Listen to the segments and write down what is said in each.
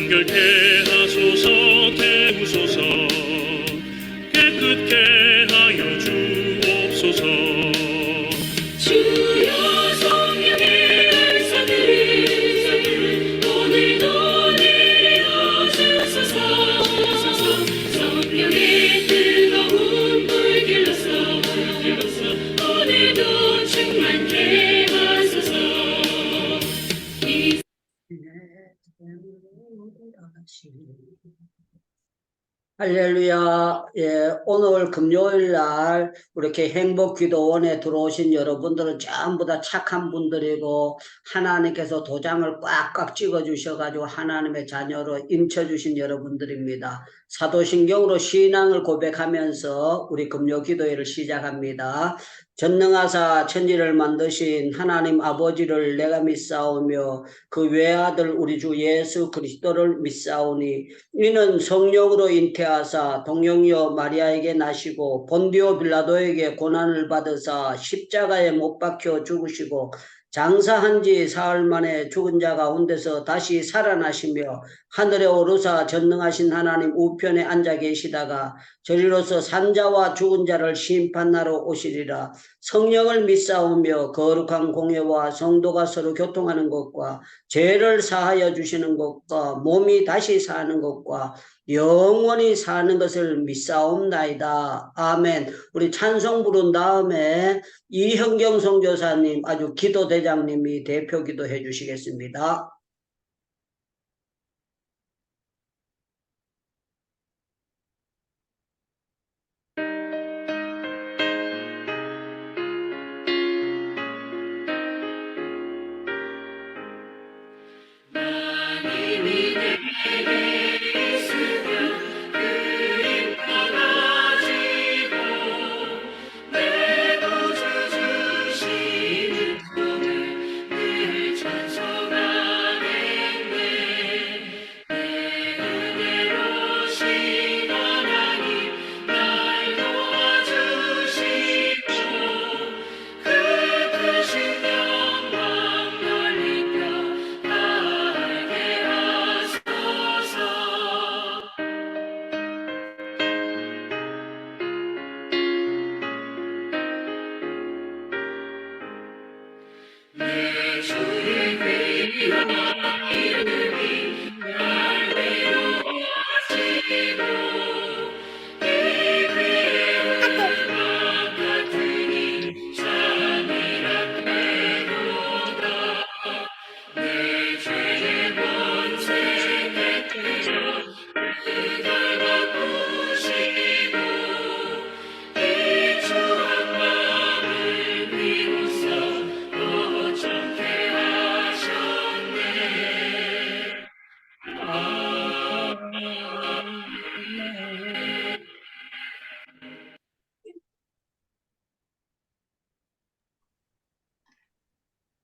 정결케 하소서. 태우소서. 깨끗게 하여 주옵소서. 주여 성령의 말씀을 오늘도 내려 주소서. 성령의 뜨거운 불 길러서 오늘도 충만케 하소서. 할렐루야. 예, 오늘 금요일 날 이렇게 행복기도원에 들어오신 여러분들은 전부 다 착한 분들이고 하나님께서 도장을 꽉꽉 찍어 주셔가지고 하나님의 자녀로 임쳐주신 여러분들입니다. 사도신경으로 신앙을 고백하면서 우리 금요기도회를 시작합니다. 전능하사 천지를 만드신 하나님 아버지를 내가 믿사오며 그 외아들 우리 주 예수 그리스도를 믿사오니 이는 성령으로 잉태하사 동정녀 마리아에게 나시고 본디오 빌라도에게 고난을 받으사 십자가에 못 박혀 죽으시고 장사한 지 사흘 만에 죽은 자 가운데서 다시 살아나시며 하늘에 오르사 전능하신 하나님 우편에 앉아 계시다가 저리로서 산자와 죽은 자를 심판하러 오시리라. 성령을 믿사오며 거룩한 공예와 성도가 서로 교통하는 것과 죄를 사하여 주시는 것과 몸이 다시 사는 것과 영원히 사는 것을 믿사옵나이다. 아멘. 우리 찬송 부른 다음에 이현경 선교사님 아주 기도대장님이 대표 기도해 주시겠습니다.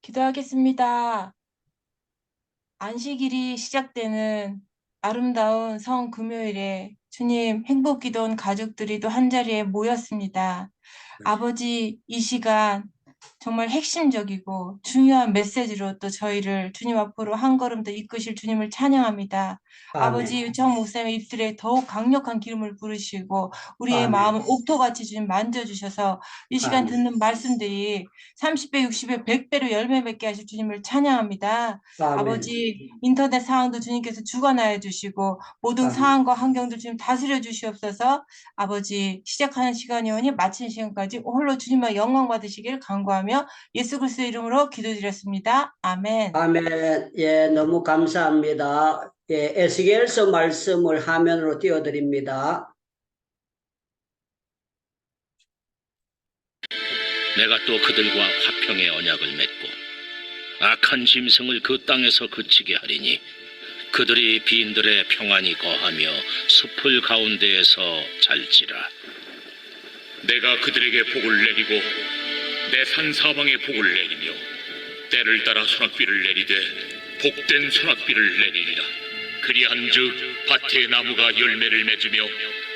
기도하겠습니다. 안식일이 시작되는 아름다운 성 금요일에 주님 행복기도원 가족들이 또 한자리에 모였습니다. 아버지, 이 시간 정말 핵심적이고 중요한 메시지로 또 저희를 주님 앞으로 한 걸음 더 이끄실 주님을 찬양합니다. 아버지, 유청 목사님의 입술에 더욱 강력한 기름을 부으시고 우리의 마음을 옥토같이 주님 만져주셔서 이 시간 듣는 말씀들이 30배, 60배, 100배로 열매 맺게 하실 주님을 찬양합니다. 아버지, 인터넷 상황도 주님께서 주관하여 주시고 모든 상황과 환경도 주님 다스려 주시옵소서. 아버지, 시작하는 시간이오니 마치는 시간까지 홀로 주님만 영광 받으시길 간구하며 예수 그리스도의 이름으로 기도드렸습니다. 아멘. 아멘. 예, 너무 감사합니다. 예, 에스겔서 말씀을 화면으로 띄워드립니다. 내가 또 그들과 화평의 언약을 맺고 악한 짐승을 그 땅에서 그치게 하리니 그들이 빈들에 평안히 거하며 숲을 가운데에서 잘지라. 내가 그들에게 복을 내리고 내 산사방에 복을 내리며 때를 따라 소낙비를 내리되 복된 소낙비를 내리리라. 그리한즉 밭의 나무가 열매를 맺으며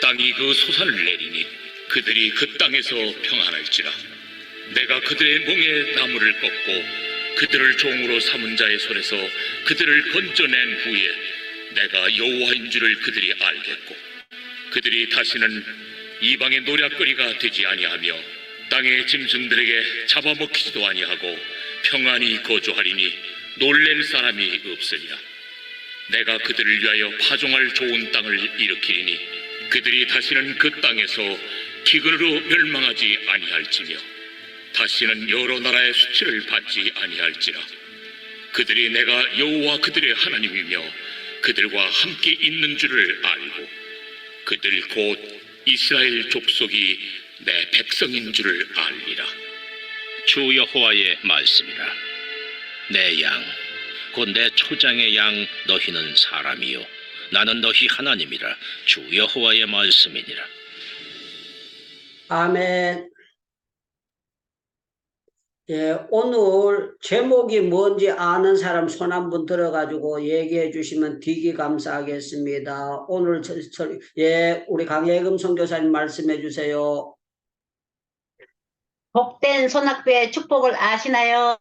땅이 그 소산을 내리니 그들이 그 땅에서 평안할지라. 내가 그들의 몽에 나무를 꺾고 그들을 종으로 삼은 자의 손에서 그들을 건져낸 후에 내가 여호와인 줄을 그들이 알겠고 그들이 다시는 이방의 노략거리가 되지 아니하며 땅의 짐승들에게 잡아먹히지도 아니하고 평안히 거주하리니 놀랄 사람이 없으리라. 내가 그들을 위하여 파종할 좋은 땅을 일으키리니 그들이 다시는 그 땅에서 기근으로 멸망하지 아니할지며 다시는 여러 나라의 수치를 받지 아니할지라. 그들이 내가 여호와 그들의 하나님이며 그들과 함께 있는 줄을 알고 그들 곧 이스라엘 족속이 내 백성인 줄을 알리라. 주 여호와의 말씀이라. 내 양, 곧 내 초장의 양 너희는 사람이요 나는 너희 하나님이라. 주 여호와의 말씀이니라. 아멘. 예, 오늘 제목이 뭔지 아는 사람 손 한번 들어가지고 얘기해 주시면 되게 감사하겠습니다. 오늘 우리 강예금 선교사님 말씀해 주세요. 복된 손학비의 축복을 아시나요?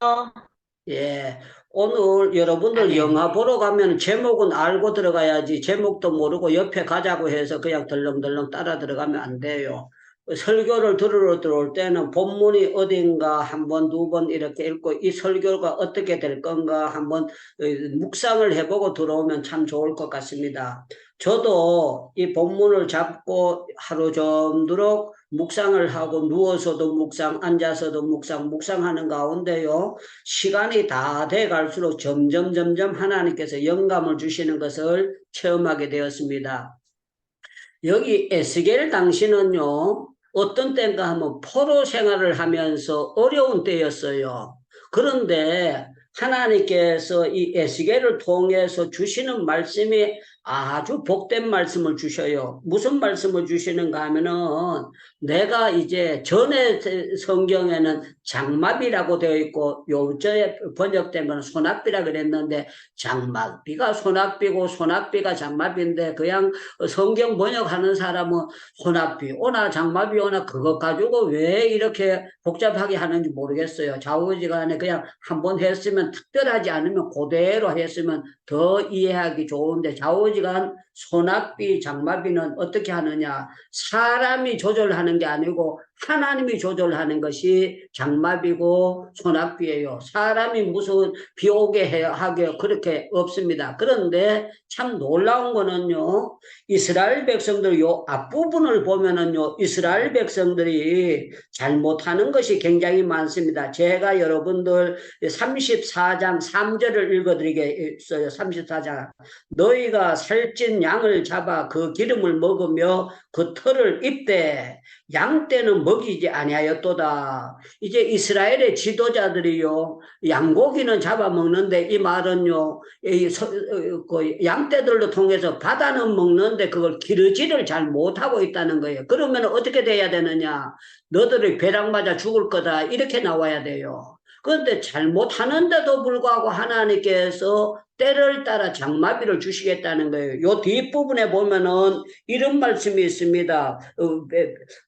예, 오늘 여러분들 네. 영화 보러 가면 제목은 알고 들어가야지 제목도 모르고 옆에 가자고 해서 그냥 덜렁덜렁 따라 들어가면 안 돼요. 설교를 들으러 들어올 때는 본문이 어딘가 한 번, 두 번 이렇게 읽고 이 설교가 어떻게 될 건가 한번 묵상을 해보고 들어오면 참 좋을 것 같습니다. 저도 이 본문을 잡고 하루 종도록 묵상을 하고 누워서도 묵상, 앉아서도 묵상하는 가운데요. 시간이 다 돼 갈수록 점점 하나님께서 영감을 주시는 것을 체험하게 되었습니다. 여기 에스겔 당시는요. 어떤 때인가 하면 포로 생활을 하면서 어려운 때였어요. 그런데 하나님께서 이 에스겔을 통해서 주시는 말씀이 아주 복된 말씀을 주셔요. 무슨 말씀을 주시는가 하면은 내가 이제 전에 성경에는 장마비라고 되어 있고 요저에 번역된 건 소낙비라 그랬는데 장마비가 소낙비고 소낙비가 장마비인데 그냥 성경 번역하는 사람은 소낙비 오나 장마비 오나 그것 가지고 왜 이렇게 복잡하게 하는지 모르겠어요. 좌우지간에 그냥 한번 했으면 특별하지 않으면 그대로 했으면 더 이해하기 좋은데 좌우지간 소낙비, 장마비는 어떻게 하느냐? 사람이 조절하는 게 아니고 하나님이 조절하는 것이 장마비고 소낙비예요. 사람이 무슨 비 오게 하게 그렇게 없습니다. 그런데 참 놀라운 거는요. 이스라엘 백성들 요 앞부분을 보면은요. 이스라엘 백성들이 잘못하는 것이 굉장히 많습니다. 제가 여러분들 34장 3절을 읽어드리겠어요. 34장. 너희가 살찐 양을 잡아 그 기름을 먹으며 그 털을 입되 양떼는 먹이지 아니하였도다. 이제 이스라엘의 지도자들이요 양고기는 잡아먹는데 이 말은요 그 양떼들로 통해서 바다는 먹는데 그걸 기르지를 잘 못하고 있다는 거예요. 그러면 어떻게 돼야 되느냐? 너들이 벼락 맞아 죽을 거다 이렇게 나와야 돼요. 그런데 잘못하는데도 불구하고 하나님께서 때를 따라 장마비를 주시겠다는 거예요. 요 뒷부분에 보면은 이런 말씀이 있습니다.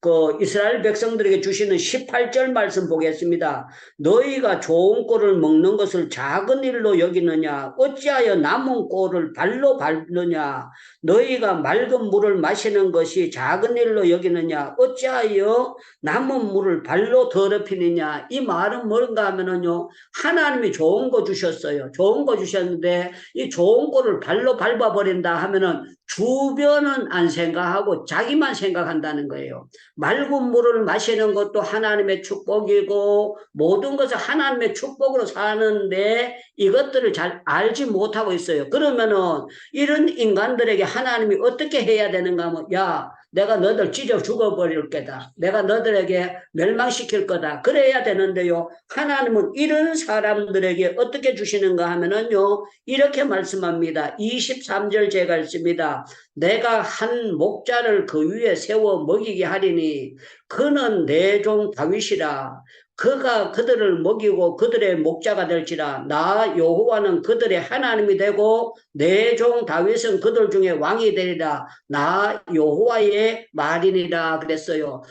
그 이스라엘 백성들에게 주시는 18절 말씀 보겠습니다. 너희가 좋은 꼴을 먹는 것을 작은 일로 여기느냐? 어찌하여 남은 꼴을 발로 밟느냐? 너희가 맑은 물을 마시는 것이 작은 일로 여기느냐? 어찌하여 남은 물을 발로 더럽히느냐? 이 말은 뭔가 하면은요, 하나님이 좋은 거 주셨어요. 좋은 거 주셨는데 이 좋은 꼴을 발로 밟아버린다 하면은 주변은 안 생각하고 자기만 생각한다는 거예요. 맑은 물을 마시는 것도 하나님의 축복이고 모든 것을 하나님의 축복으로 사는데 이것들을 잘 알지 못하고 있어요. 그러면은 이런 인간들에게 하나님이 어떻게 해야 되는가 하면 야 내가 너들 찢어 죽어버릴 거다. 내가 너들에게 멸망시킬 거다. 그래야 되는데요. 하나님은 이런 사람들에게 어떻게 주시는가 하면은요. 이렇게 말씀합니다. 23절 제가 읽습니다. 내가 한 목자를 그 위에 세워 먹이게 하리니 그는 내 종 다윗이라. 그가 그들을 먹이고 그들의 목자가 될지라. 나 여호와는 그들의 하나님이 되고 내 종 다윗은 그들 중에 왕이 되리라. 나 여호와의 말이니라 그랬어요.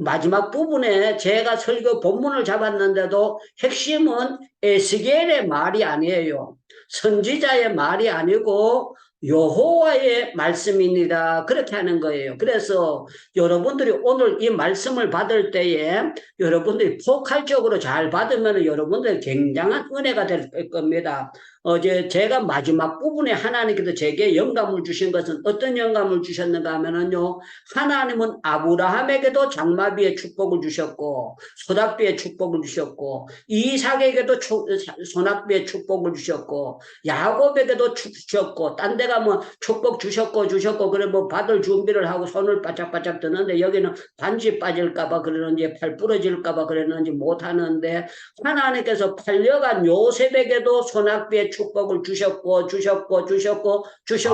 마지막 부분에 제가 설교 본문을 잡았는데도 핵심은 에스겔의 말이 아니에요. 선지자의 말이 아니고 여호와의 말씀이니라 그렇게 하는 거예요. 그래서 여러분들이 오늘 이 말씀을 받을 때에 여러분들이 포괄적으로 잘 받으면 여러분들 굉장한 은혜가 될 겁니다. 어제 제가 마지막 부분에 하나님께서 제게 영감을 주신 것은 어떤 영감을 주셨는가 하면은요, 하나님은 아브라함에게도 장마비의 축복을 주셨고 소낙비의 축복을 주셨고 이삭에게도 소낙비의 축복을 주셨고 야곱에게도 주셨고 딴 데 가면 축복 주셨고 그래 뭐 받을 준비를 하고 손을 바짝바짝 드는데 여기는 반지 빠질까봐 그러는지 팔 부러질까봐 그랬는지 못하는데 하나님께서 팔려간 요셉에게도 소낙비의 축복을 주셨고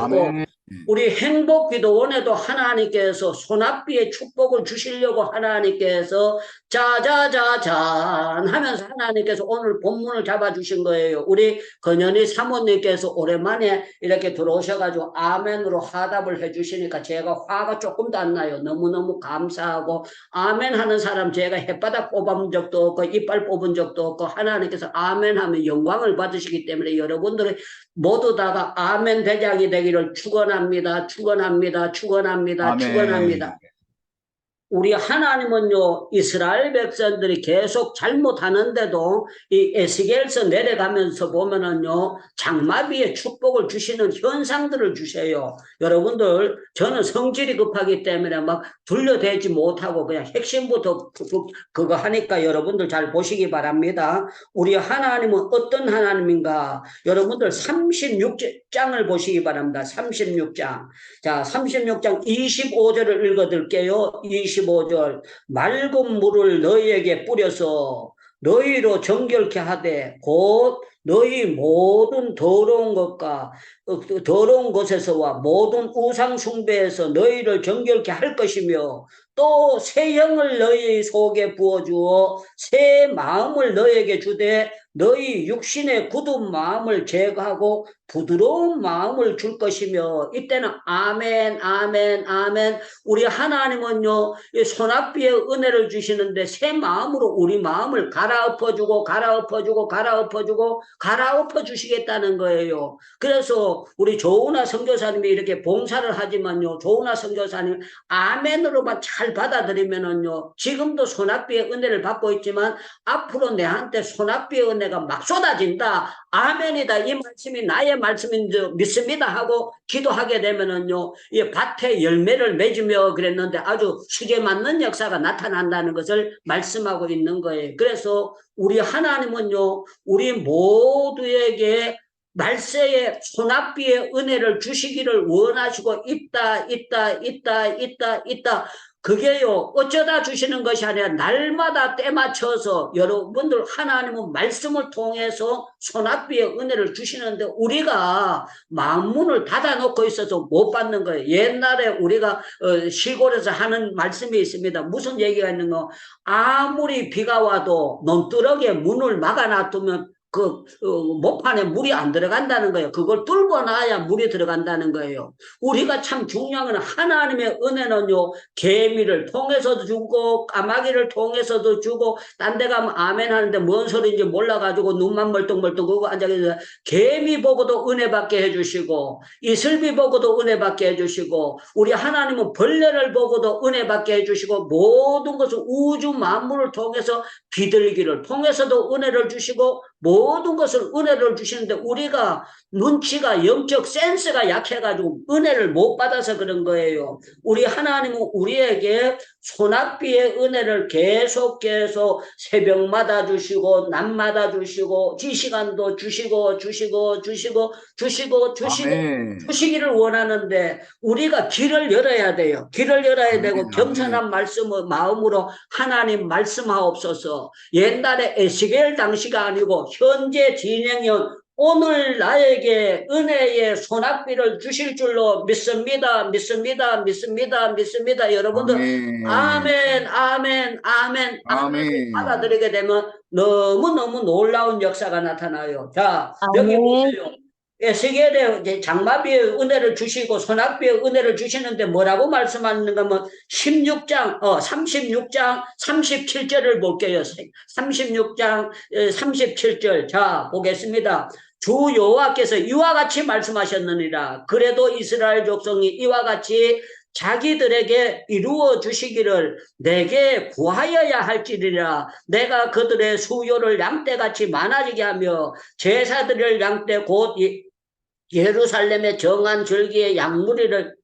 아멘. 우리 행복기도원에도 하나님께서 소낙비의 축복을 주시려고 하나님께서 짜자자잔 하면서 하나님께서 오늘 본문을 잡아주신 거예요. 우리 건현이 사모님께서 오랜만에 이렇게 들어오셔가지고 아멘으로 화답을 해주시니까 제가 화가 조금도 안 나요. 너무너무 감사하고 아멘 하는 사람 제가 햇바닥 뽑아본 적도 없고 이빨 뽑은 적도 없고 하나님께서 아멘 하면 영광을 받으시기 때문에 여러분들이 모두 다가 아멘 대장이 되기를 축원합니다. 아멘. 우리 하나님은요, 이스라엘 백성들이 계속 잘못하는데도 이 에스겔서 내려가면서 보면은요, 장마비의 축복을 주시는 현상들을 주세요. 여러분들, 저는 성질이 급하기 때문에 막 둘러대지 못하고 그냥 핵심부터 그거 하니까 여러분들 잘 보시기 바랍니다. 우리 하나님은 어떤 하나님인가? 여러분들 36장을 보시기 바랍니다. 36장. 자, 36장 25절을 읽어드릴게요. 25절. 맑은 물을 너희에게 뿌려서 너희로 정결케 하되 곧 너희 모든 더러운 것에서와 모든 우상 숭배에서 너희를 정결케 할 것이며 또 새 영을 너희 속에 부어주어 새 마음을 너희에게 주되 너희 육신의 굳은 마음을 제거하고 부드러운 마음을 줄 것이며 이때는 아멘. 우리 하나님은요 소낙비의 은혜를 주시는데 새 마음으로 우리 마음을 갈아엎어주고 갈아엎어 주시겠다는 거예요. 그래서 우리 조은아 선교사님이 이렇게 봉사를 하지만요, 조은아 선교사님 아멘으로만 잘 받아들이면은요 지금도 소낙비의 은혜를 받고 있지만 앞으로 내한테 소낙비의 은혜가 막 쏟아진다. 아멘이다. 이 말씀이 나의 말씀인 줄 믿습니다 하고 기도하게 되면은요 이 밭에 열매를 맺으며 그랬는데 아주 수제 맞는 역사가 나타난다는 것을 말씀하고 있는 거예요. 그래서 우리 하나님은요 우리 모두에게 말세에 소낙비의 은혜를 주시기를 원하시고 있다. 그게요 어쩌다 주시는 것이 아니라 날마다 때 맞춰서 여러분들 하나님은 말씀을 통해서 소낙비의 은혜를 주시는데 우리가 마음문을 닫아놓고 있어서 못 받는 거예요. 옛날에 우리가 시골에서 하는 말씀이 있습니다. 무슨 얘기가 있는 거? 아무리 비가 와도 논두렁에 문을 막아놔두면 목판에 물이 안 들어간다는 거예요. 그걸 뚫고 놔야 물이 들어간다는 거예요. 우리가 참 중요한 건 하나님의 은혜는요, 개미를 통해서도 주고, 까마귀를 통해서도 주고, 딴 데 가면 아멘 하는데 뭔 소리인지 몰라가지고 눈만 멀뚱멀뚱 그거 앉아계세요. 개미 보고도 은혜 받게 해주시고, 이슬비 보고도 은혜 받게 해주시고, 우리 하나님은 벌레를 보고도 은혜 받게 해주시고, 모든 것을 우주 만물을 통해서 비둘기를 통해서도 은혜를 주시고, 모든 것을 은혜를 주시는데 우리가 눈치가 영적 센스가 약해가지고 은혜를 못 받아서 그런 거예요. 우리 하나님은 우리에게 소낙비의 은혜를 계속해서 새벽마다 주시고 낮마다 주시고 지시간도 주시고 아멘. 주시기를 원하는데 우리가 길을 열어야 돼요. 길을 열어야 되고 겸손한 말씀을 마음으로 하나님 말씀하옵소서. 옛날에 에스겔 당시가 아니고 현재 진행형 오늘 나에게 은혜의 소낙비를 주실 줄로 믿습니다. 여러분들 아멘 받아들이게 되면 너무너무 놀라운 역사가 나타나요. 자, 여기 보세요. 에스겔의 장마비의 은혜를 주시고 소낙비의 은혜를 주시는데 뭐라고 말씀하는가 하면 36장 37절을 볼게요. 36장 37절 자 보겠습니다. 주 여호와께서 이와 같이 말씀하셨느니라. 그래도 이스라엘 족속이 이와 같이 자기들에게 이루어 주시기를 내게 구하여야 할지니라. 내가 그들의 수요를 양떼같이 많아지게 하며 제사드릴 양떼 곧 예루살렘의 정한 절기의 양무리를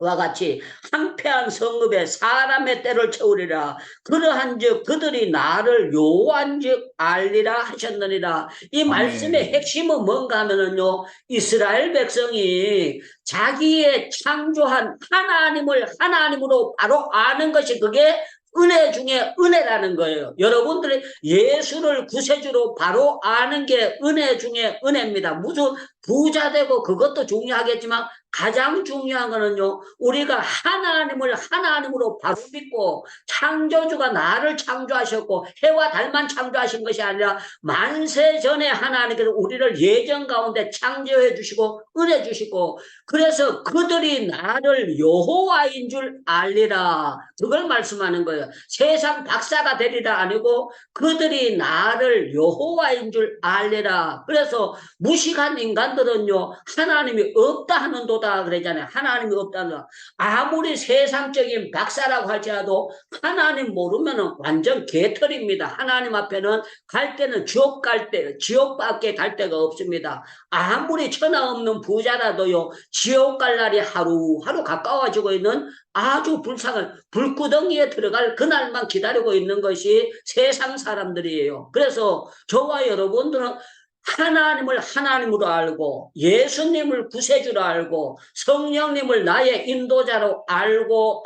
와 같이 황폐한 성읍에 사람의 때를 채우리라. 그러한즉 그들이 나를 여호와인즉 알리라 하셨느니라. 이 말씀의 핵심은 뭔가 하면은요, 이스라엘 백성이 자기의 창조한 하나님을 하나님으로 바로 아는 것이 그게 은혜 중에 은혜라는 거예요. 여러분들이 예수를 구세주로 바로 아는 게 은혜 중에 은혜입니다. 무슨 부자 되고 그것도 중요하겠지만 가장 중요한 거는요, 우리가 하나님을 하나님으로 바로 믿고 창조주가 나를 창조하셨고 해와 달만 창조하신 것이 아니라 만세 전에 하나님께서 우리를 예전 가운데 창조해 주시고 은혜 주시고 그래서 그들이 나를 여호와인 줄 알리라. 그걸 말씀하는 거예요. 세상 박사가 되리라 아니고 그들이 나를 여호와인 줄 알리라. 그래서 무식한 인간들은요, 하나님이 없다 하는도다 그러잖아요. 하나님이 없다는 아무리 세상적인 박사라고 할지라도 하나님 모르면은 완전 개털입니다. 하나님 앞에는 갈 때는 지옥밖에 갈 데가 없습니다. 아무리 천하 없는 부자라도요, 지옥 갈 날이 하루하루 가까워지고 있는 아주 불쌍한 불구덩이에 들어갈 그날만 기다리고 있는 것이 세상 사람들이에요. 그래서 저와 여러분들은 하나님을 하나님으로 알고 예수님을 구세주로 알고 성령님을 나의 인도자로 알고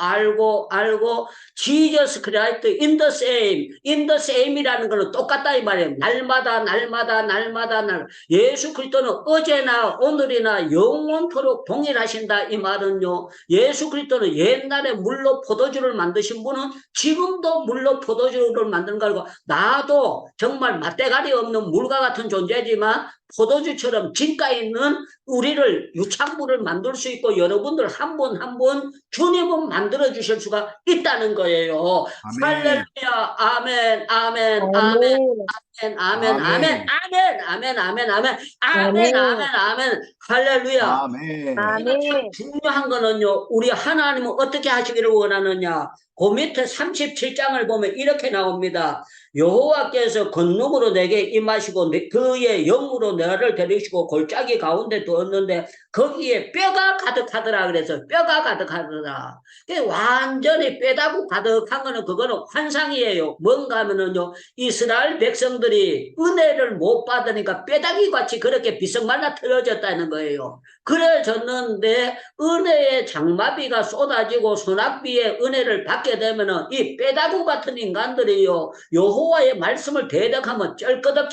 Jesus Christ in the same이라는 것은 똑같다 이 말이에요. 날마다 예수 그리스도는 어제나 오늘이나 영원토록 동일하신다 이 말은요, 예수 그리스도는 옛날에 물로 포도주를 만드신 분은 지금도 물로 포도주를 만드는 거 아니고 나도 정말 맛대가리 없는 물과 같은 존재지만 포도주처럼 진가 있는 우리를 유창물을 만들 수 있고 여러분들 한 분 한 분 주님은 만들어 주실 수가 있다는 거예요. 할렐루야. 아멘. 아멘. 아멘. 아멘. 아멘. 아멘. 아멘. 아멘. 아멘. 아멘. 할렐루야. 아멘. 중요한 거는요, 우리 하나님은 어떻게 하시기를 원하느냐. 그 밑에 37장을 보면 이렇게 나옵니다. 여호와께서 권능으로 내게 임하시고 그의 영으로 너를 데리시고 골짜기 가운데 두었는데 거기에 뼈가 가득하더라. 그래서 뼈가 가득하더라. 완전히 뼈다구 가득한 거는 그거는 환상이에요. 뭔가 하면은요, 이스라엘 백성들이 은혜를 못 받으니까 뼈다귀 같이 그렇게 비석말라 틀어졌다는 거예요. 그래졌는데 은혜의 장마비가 쏟아지고 소낙비의 은혜를 받게 되면은 이 뼈다구 같은 인간들이요, 여호와의 말씀을 대적하면 쩔끄덕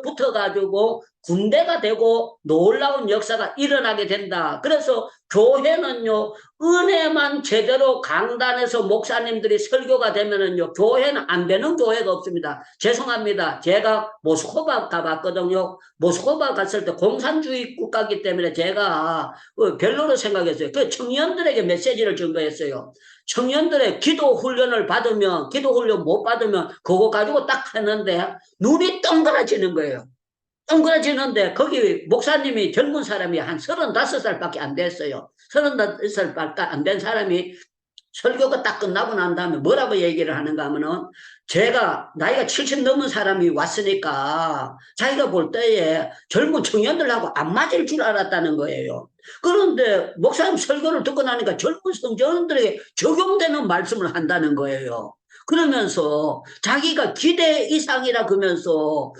붙어가지고 군대가 되고 놀라운 역사가 일어나게 된다. 그래서 교회는요, 은혜만 제대로 강단에서 목사님들이 설교가 되면은요, 교회는 안 되는 교회가 없습니다. 죄송합니다. 제가 모스크바 가봤거든요. 모스크바 갔을 때 공산주의 국가이기 때문에 제가 별로로 생각했어요. 그 청년들에게 메시지를 전거했어요. 청년들의 기도 훈련을 받으면, 기도 훈련 못 받으면 그거 가지고 딱 하는데 눈이 동그라지는 거예요. 동그라지는데 거기 목사님이 젊은 사람이 한 35살밖에 안 됐어요. 35살밖에 안 된 사람이 설교가 딱 끝나고 난 다음에 뭐라고 얘기를 하는가 하면은, 제가 나이가 70 넘은 사람이 왔으니까 자기가 볼 때에 젊은 청년들하고 안 맞을 줄 알았다는 거예요. 그런데 목사님 설교를 듣고 나니까 젊은 청년들에게 적용되는 말씀을 한다는 거예요. 그러면서 자기가 기대 이상이라 그러면서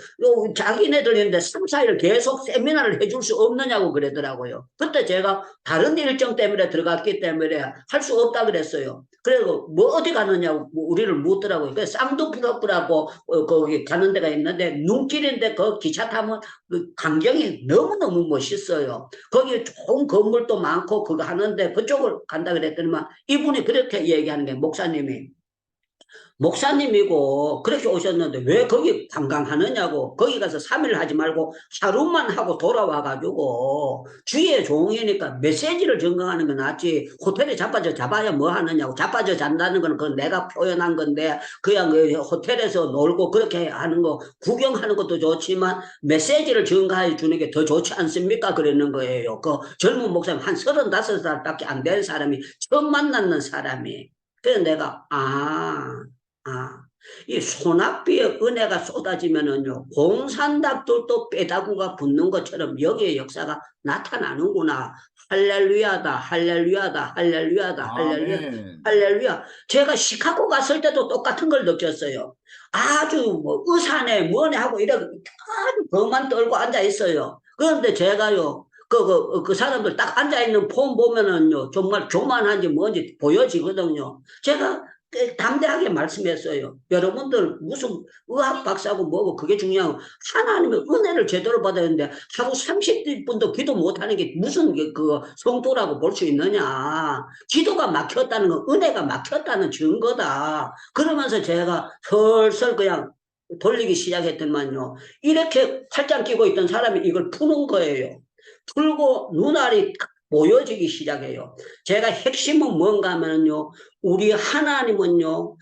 자기네들인데 3, 4일 계속 세미나를 해줄 수 없느냐고 그러더라고요. 그때 제가 다른 일정 때문에 들어갔기 때문에 할 수 없다 그랬어요. 그래서 뭐 어디 가느냐고 우리를 묻더라고요. 그래서 쌍둥프로프라고 거기 가는 데가 있는데 눈길인데 그 기차 타면 그 광경이 너무너무 멋있어요. 거기 좋은 건물도 많고 그거 하는데 그쪽을 간다 그랬더니만 이분이 그렇게 얘기하는 게, 목사님이 목사님이고 그렇게 오셨는데 왜 거기 관광하느냐고. 거기 가서 3일 하지 말고 하루만 하고 돌아와가지고 주의 종이니까 메시지를 전가하는 게 낫지. 호텔에 자빠져 잡아야 뭐 하느냐고. 자빠져 잔다는 건 그건 내가 표현한 건데 그냥 그 호텔에서 놀고 그렇게 하는 거 구경하는 것도 좋지만 메시지를 전가해 주는 게 더 좋지 않습니까? 그러는 거예요. 그 젊은 목사님 한 35살밖에 안 된 사람이 처음 만났는 사람이. 그래서 내가 이 소낙비의 은혜가 쏟아지면은요, 공산당들도 빼다구가 붙는 것처럼 여기에 역사가 나타나는구나. 할렐루야다, 할렐루야다, 할렐루야다, 할렐루야, 아멘. 할렐루야. 제가 시카고 갔을 때도 똑같은 걸 느꼈어요. 아주 뭐 의사네, 뭐네 하고 이래 아주 멍만 떨고 앉아 있어요. 그런데 제가요, 그 사람들 딱 앉아있는 폼 보면은요, 정말 교만한지 뭔지 보여지거든요. 제가 담대하게 말씀했어요. 여러분들 무슨 의학 박사고 뭐고 그게 중요하고 하나님의 은혜를 제대로 받아야 되는데 하루 30분도 기도 못하는 게 무슨 그 성도라고 볼 수 있느냐. 기도가 막혔다는 건 은혜가 막혔다는 증거다. 그러면서 제가 설설 그냥 돌리기 시작했더만요. 이렇게 팔짱 끼고 있던 사람이 이걸 푸는 거예요. 풀고 눈알이 탁 보여지기 시작해요. 제가 핵심은 뭔가 하면요. 우리 하나님은요.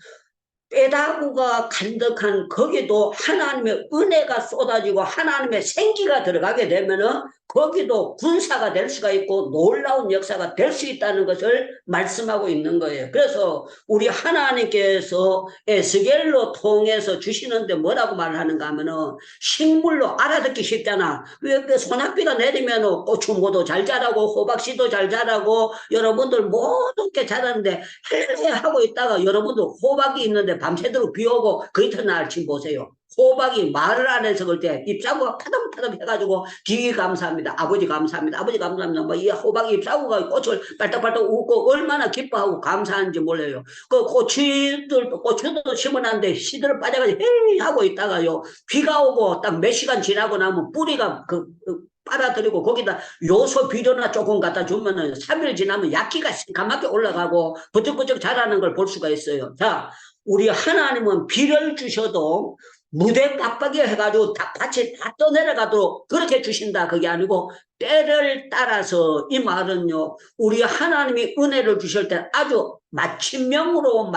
빼다구가 간득한 거기도 하나님의 은혜가 쏟아지고 하나님의 생기가 들어가게 되면은 거기도 군사가 될 수가 있고 놀라운 역사가 될 수 있다는 것을 말씀하고 있는 거예요. 그래서 우리 하나님께서 에스겔로 통해서 주시는데 뭐라고 말하는가 하면은 식물로 알아듣기 쉽잖아. 왜 소낙비가 내리면 고추모도 잘 자라고 호박씨도 잘 자라고 여러분들 모든 게 자라는데 헬레 하고 있다가 여러분들 호박이 있는데 밤새도록 비 오고 그 이튿날 지금 보세요. 호박이 말을 안 해서 그럴 때 잎사구가 타듬타듬 해가지고 기기 감사합니다. 아버지 감사합니다. 아버지 감사합니다. 뭐 이 호박이 잎사구가 꽃을 빨딱빨딱 웃고 얼마나 기뻐하고 감사한지 몰라요. 그 고추도 심어놨는데 씨들을 빠져가지고 헤이 하고 있다가요. 비가 오고 딱 몇 시간 지나고 나면 뿌리가 빨아들이고 거기다 요소 비료나 조금 갖다 주면은 3일 지나면 약기가 새까맣게 올라가고 부쩍부쩍 자라는 걸 볼 수가 있어요. 자, 우리 하나님은 비를 주셔도 무대 빡빡이 해가지고 다 밭이 다 떠내려가도록 그렇게 주신다. 그게 아니고 때를 따라서 이 말은요. 우리 하나님이 은혜를 주실 때 아주 맞춤형으로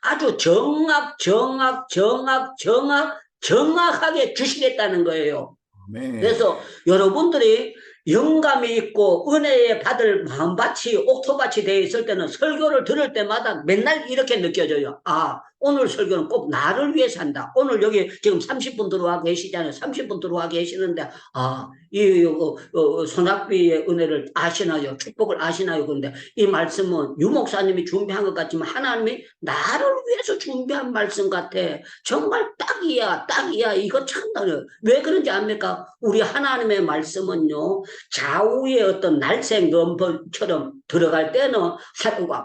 아주 정확하게 주시겠다는 거예요. 아멘. 그래서 여러분들이 영감이 있고 은혜에 받을 마음밭이 옥토밭이 되어 있을 때는 설교를 들을 때마다 맨날 이렇게 느껴져요. 아, 오늘 설교는 꼭 나를 위해서 한다. 오늘 여기 지금 30분 들어와 계시잖아요. 30분 들어와 계시는데 소낙비의 은혜를 아시나요? 축복을 아시나요? 그런데 이 말씀은 유 목사님이 준비한 것 같지만 하나님이 나를 위해서 준비한 말씀 같아. 정말 딱이야. 이거 참다요. 왜 그런지 압니까? 우리 하나님의 말씀은요. 좌우의 어떤 날색 넘버처럼 들어갈 때는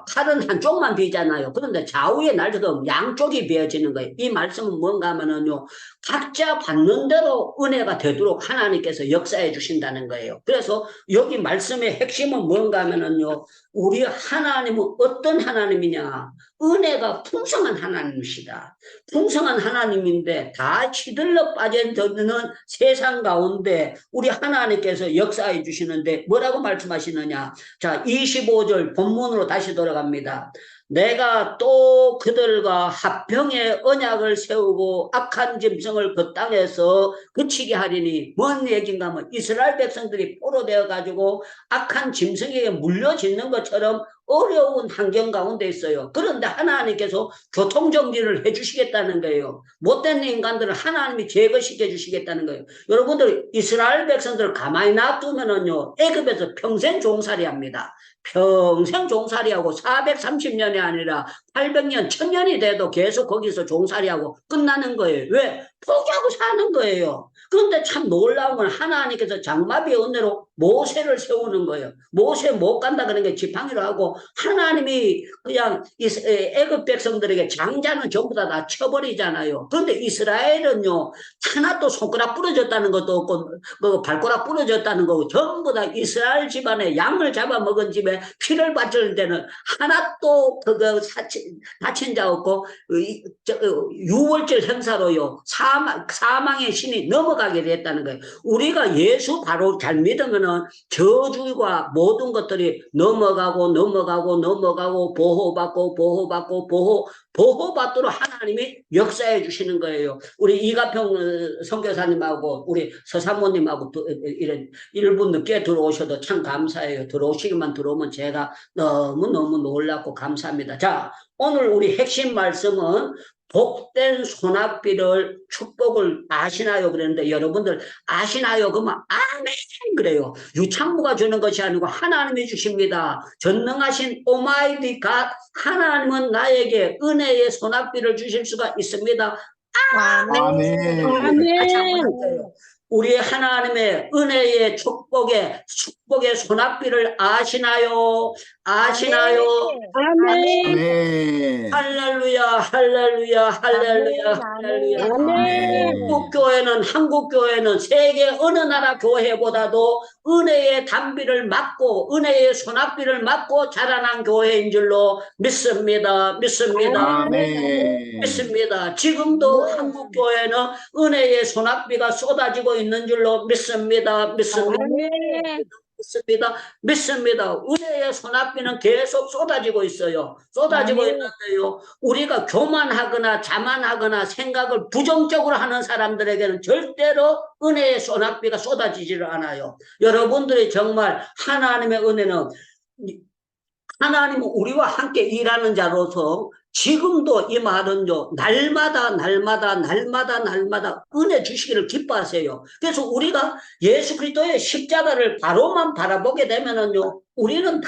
칼은 한쪽만 비잖아요. 그런데 좌우의 날처럼 양쪽이 비어지는 거예요. 이 말씀은 뭔가 하면은요. 각자 받는 대로 은혜가 되도록 하나님께서 역사해 주신다는 거예요. 그래서 여기 말씀의 핵심은 뭔가 하면은요. 우리 하나님은 어떤 하나님이냐. 은혜가 풍성한 하나님이시다. 풍성한 하나님인데 다 시들러 빠져드는 세상 가운데 우리 하나님께서 역사해 주시는데 뭐라고 말씀하시느냐. 자, 25절 본문으로 다시 돌아갑니다. 내가 또 그들과 합평의 언약을 세우고 악한 짐승을 그 땅에서 그치게 하리니 뭔 얘기인가 하면 이스라엘 백성들이 포로되어 가지고 악한 짐승에게 물려짓는 것처럼 어려운 환경 가운데 있어요. 그런데 하나님께서 교통정리를 해주시겠다는 거예요. 못된 인간들을 하나님이 제거시켜 주시겠다는 거예요. 여러분들 이스라엘 백성들을 가만히 놔두면은요 애굽에서 평생 종살이 합니다. 평생 종살이하고 430년이 아니라 800년, 1000년이 돼도 계속 거기서 종살이하고 끝나는 거예요. 왜? 포기하고 사는 거예요. 그런데 참 놀라운 건 하나님께서 장마비의 은혜로 모세를 세우는 거예요. 모세 못 간다 그런 게 지팡이로 하고 하나님이 그냥 애굽 백성들에게 장자는 전부 다 쳐버리잖아요. 그런데 이스라엘은요 하나도 손가락 부러졌다는 것도 없고 그 발가락 부러졌다는 거고 전부 다 이스라엘 집안에 양을 잡아먹은 집에 피를 바칠 때는 하나도 그거 다친 자 없고 유월절 행사로요 사망의 신이 넘어가게 됐다는 거예요. 우리가 예수 바로 잘 믿으면은 저주가 모든 것들이 넘어가고 보호받도록 하나님이 역사해 주시는 거예요. 우리 이가평 선교사님하고 우리 서사모님하고 이런 1분 늦게 들어오셔도 참 감사해요. 들어오시기만 들어오면 제가 너무너무 놀랍고 감사합니다. 자, 오늘 우리 핵심 말씀은 복된 소낙비를 축복을 아시나요? 그랬는데 여러분들 아시나요? 그러면 아멘 그래요. 유창무가 주는 것이 아니고 하나님이 주십니다. 전능하신 오마이디 갓 하나님은 나에게 은혜의 소낙비를 주실 수가 있습니다. 아멘. 같이 한번 할게요. 우리 하나님의 은혜의 축복의 소낙비를 아시나요? 아시나요? 아멘. 할렐루야, 할렐루야, 할렐루야, 할렐루야. 한국교회는 세계 어느 나라 교회보다도 은혜의 담비를 맞고 은혜의 소낙비를 맞고 자라난 교회인 줄로 믿습니다. 아멘. 믿습니다. 지금도 한국교회는 은혜의 소낙비가 쏟아지고 있는 줄로 믿습니다. 믿습니다. 은혜의 소낙비는 계속 쏟아지고 있어요. 쏟아지고 있는데요. 우리가 교만하거나 자만하거나 생각을 부정적으로 하는 사람들에게는 절대로 은혜의 소낙비가 쏟아지지를 않아요. 여러분들이 정말 하나님의 은혜는 하나님은 우리와 함께 일하는 자로서 지금도 이 말은요 날마다 은혜 주시기를 기뻐하세요. 그래서 우리가 예수 그리스도의 십자가를 바로만 바라보게 되면은요 우리는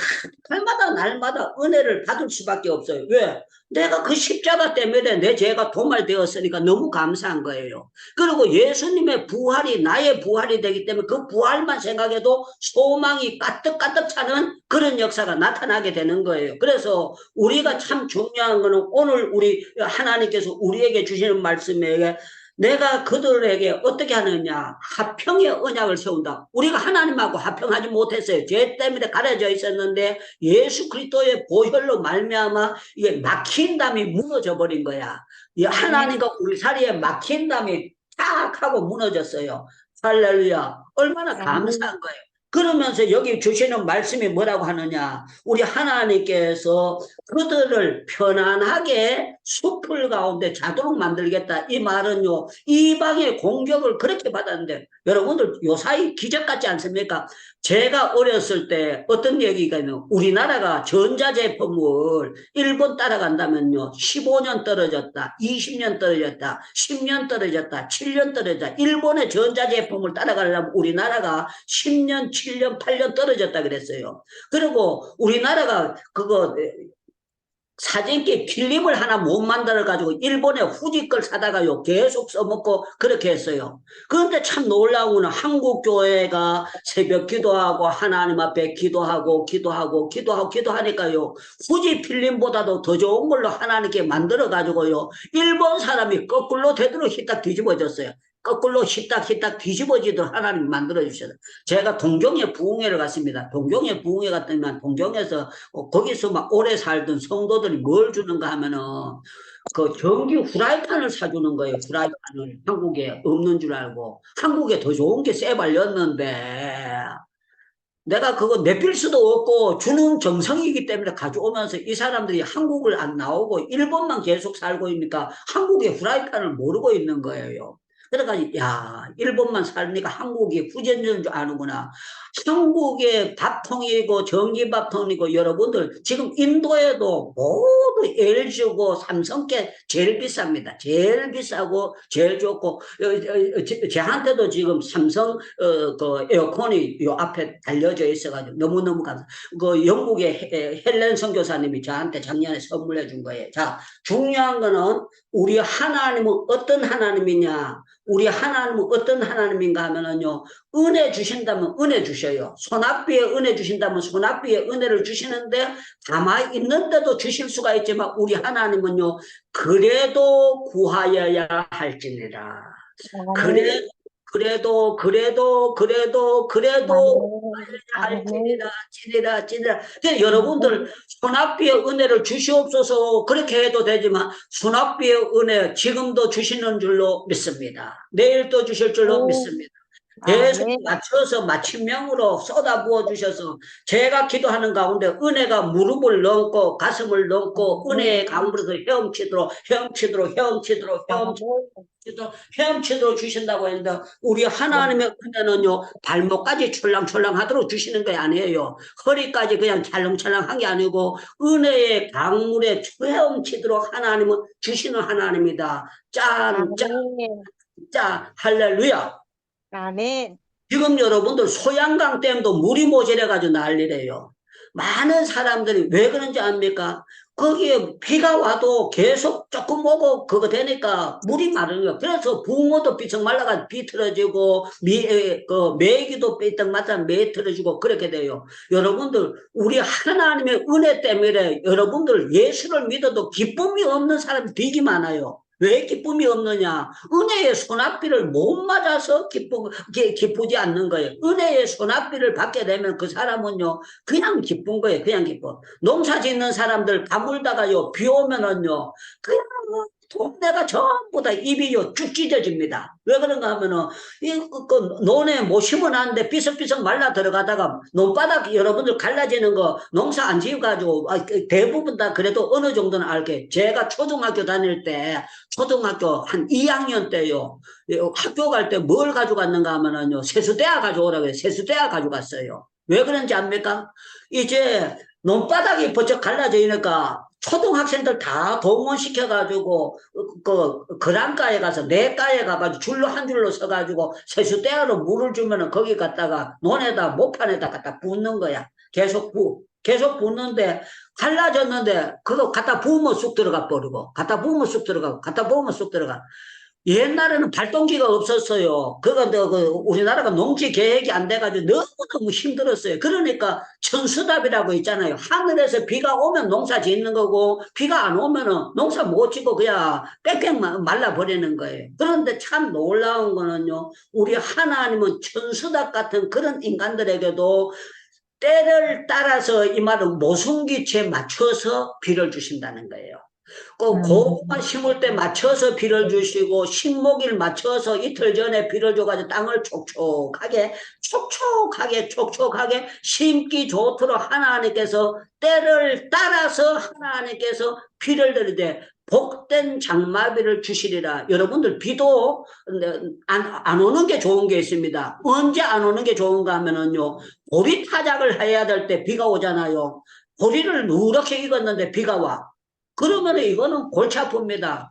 날마다 은혜를 받을 수밖에 없어요. 왜? 내가 그 십자가 때문에 내 죄가 도말되었으니까 너무 감사한 거예요. 그리고 예수님의 부활이 나의 부활이 되기 때문에 그 부활만 생각해도 소망이 가득가득 차는 그런 역사가 나타나게 되는 거예요. 그래서 우리가 참 중요한 거는 오늘 우리 하나님께서 우리에게 주시는 말씀에 내가 그들에게 어떻게 하느냐 화평의 언약을 세운다. 우리가 하나님하고 화평하지 못했어요. 죄 때문에 가려져 있었는데 예수 그리스도의 보혈로 말미암아 이게 막힌 담이 무너져 버린 거야. 하나님과 우리 사이에 막힌 담이 탁 하고 무너졌어요. 할렐루야. 얼마나 감사한 거예요. 그러면서 여기 주시는 말씀이 뭐라고 하느냐. 우리 하나님께서 그들을 편안하게 숲을 가운데 자도록 만들겠다. 이 말은요. 이방의 공격을 그렇게 받았는데 여러분들 요사이 기적 같지 않습니까? 제가 어렸을 때 어떤 얘기가 있냐면 우리나라가 전자제품을 일본 따라간다면요. 15년 떨어졌다. 20년 떨어졌다. 10년 떨어졌다. 7년 떨어졌다. 일본의 전자제품을 따라가려면 우리나라가 10년, 7년, 8년 떨어졌다 그랬어요. 그리고 우리나라가 그거 사진기 필름을 하나 못 만들어 가지고 일본의 후지 걸 사다가요 계속 써먹고 그렇게 했어요. 그런데 참 놀라운 거는 한국 교회가 새벽 기도하고 하나님 앞에 기도하니까요 후지 필름보다도 더 좋은 걸로 하나님께 만들어 가지고요 일본 사람이 거꾸로 되도록 휘딱 뒤집어졌어요. 거꾸로 휘딱 뒤집어지도록 하나님 만들어주셨어요. 제가 동경에 부흥회를 갔습니다. 동경에 부흥회 갔더니 동경에서 거기서 막 오래 살던 성도들이 뭘 주는가 하면은 그 전기 후라이팬을 사주는 거예요. 후라이팬을 한국에 없는 줄 알고 한국에 더 좋은 게 쇠발렸는데 내가 그거 내필 수도 없고 주는 정성이기 때문에 가져오면서 이 사람들이 한국을 안 나오고 일본만 계속 살고 있으니까 한국의 후라이팬을 모르고 있는 거예요. 그래가지고 야 일본만 살니까 한국이 후전적인 줄 아는구나. 한국의 밥통이고 전기밥통이고 여러분들 지금 인도에도 모두 LG고 삼성께 제일 비쌉니다. 제일 비싸고 제일 좋고 저한테도 지금 삼성 그 에어컨이 요 앞에 달려져 있어가지고 너무너무 감사. 그 영국의 헬렌 선교사님이 저한테 작년에 선물해 준 거예요. 자 중요한 거는 우리 하나님은 어떤 하나님이냐. 우리 하나님은 어떤 하나님인가 하면은요 은혜 주신다면 은혜 주시 주셔요. 소낙비의 은혜 주신다면 소낙비의 은혜를 주시는데 가만히 있는데도 주실 수가 있지만 우리 하나님은요, 그래도 구하여야 할지니라. 그래도 할지니라. 근데 여러분들 소낙비의 은혜를 주시옵소서 그렇게 해도 되지만 소낙비의 은혜 지금도 주시는 줄로 믿습니다. 내일도 주실 줄로 믿습니다. 계속 맞춰서 맞춤형으로 쏟아부어 주셔서 제가 기도하는 가운데 은혜가 무릎을 넘고 가슴을 넘고 은혜의 강물에서 헤엄치도록 주신다고 했는데 우리 하나님의 은혜는요 발목까지 철랑철랑 하도록 주시는 게 아니에요. 허리까지 그냥 찰랑찰랑한 게 아니고 은혜의 강물에 헤엄치도록 하나님은 주시는 하나님이다. 짠 할렐루야. 아멘. 지금 여러분들 소양강 댐도 물이 모자라가지고 난리래요. 많은 사람들이 왜 그런지 압니까? 거기에 비가 와도 계속 조금 오고 그거 되니까 물이 마르는 거예요. 그래서 붕어도 삐쩍 말라가지고 비틀어지고 메기도 삐쩍 맞아 메틀어지고 그렇게 돼요. 여러분들 우리 하나님의 은혜 때문에 여러분들 예수를 믿어도 기쁨이 없는 사람이 되게 많아요. 왜 기쁨이 없느냐? 은혜의 소낙비를 못 맞아서 기쁘지 않는 거예요. 은혜의 소낙비를 받게 되면 그 사람은요, 그냥 기쁜 거예요. 그냥 기뻐. 농사 짓는 사람들 가물다가요, 비 오면은요, 그냥 동네가 전부 다 입이요, 쭉 찢어집니다. 왜 그런가 하면은, 논에 못 심어놨는데 삐석삐석 말라 들어가다가 논바닥 여러분들 갈라지는 거 농사 안 지어가지고, 대부분 다 그래도 어느 정도는 알게. 제가 초등학교 다닐 때, 초등학교 한 2학년 때요, 학교 갈 때 뭘 가져갔는가 하면은요, 세수대야 가져오라고 해요. 세수대야 가져갔어요. 왜 그런지 압니까? 이제 논바닥이 버쩍 갈라져 있으니까 초등학생들 다 동원시켜가지고 그랑가에 가서 내가에 가가지고 줄로 한 줄로 서가지고 세수대야로 물을 주면은 거기 갔다가 논에다 목판에다 갖다 붓는 거야. 계속 붓는데 갈라졌는데 그거 갖다 부으면 쑥 들어가 버리고 갖다 부으면 쑥 들어가. 옛날에는 발동기가 없었어요. 우리나라가 농지 계획이 안 돼가지고 너무너무 힘들었어요. 그러니까 천수답이라고 있잖아요. 하늘에서 비가 오면 농사 짓는 거고, 비가 안 오면은 농사 못 짓고 그냥 빽빽 말라버리는 거예요. 그런데 참 놀라운 거는요, 우리 하나님은 천수답 같은 그런 인간들에게도 때를 따라서 이 말은 모성기체에 맞춰서 비를 주신다는 거예요. 고구마 심을 때 맞춰서 비를 주시고 식목일 맞춰서 이틀 전에 비를 줘가지고 땅을 촉촉하게 심기 좋도록 하나님께서 때를 따라서 하나님께서 비를 내리되 복된 장마비를 주시리라. 여러분들 비도 안 오는 게 좋은 게 있습니다. 언제 안 오는 게 좋은가 하면은요, 보리 타작을 해야 될 때 비가 오잖아요. 보리를 누렇게 익었는데 비가 와. 그러면 이거는 골치 아픕니다.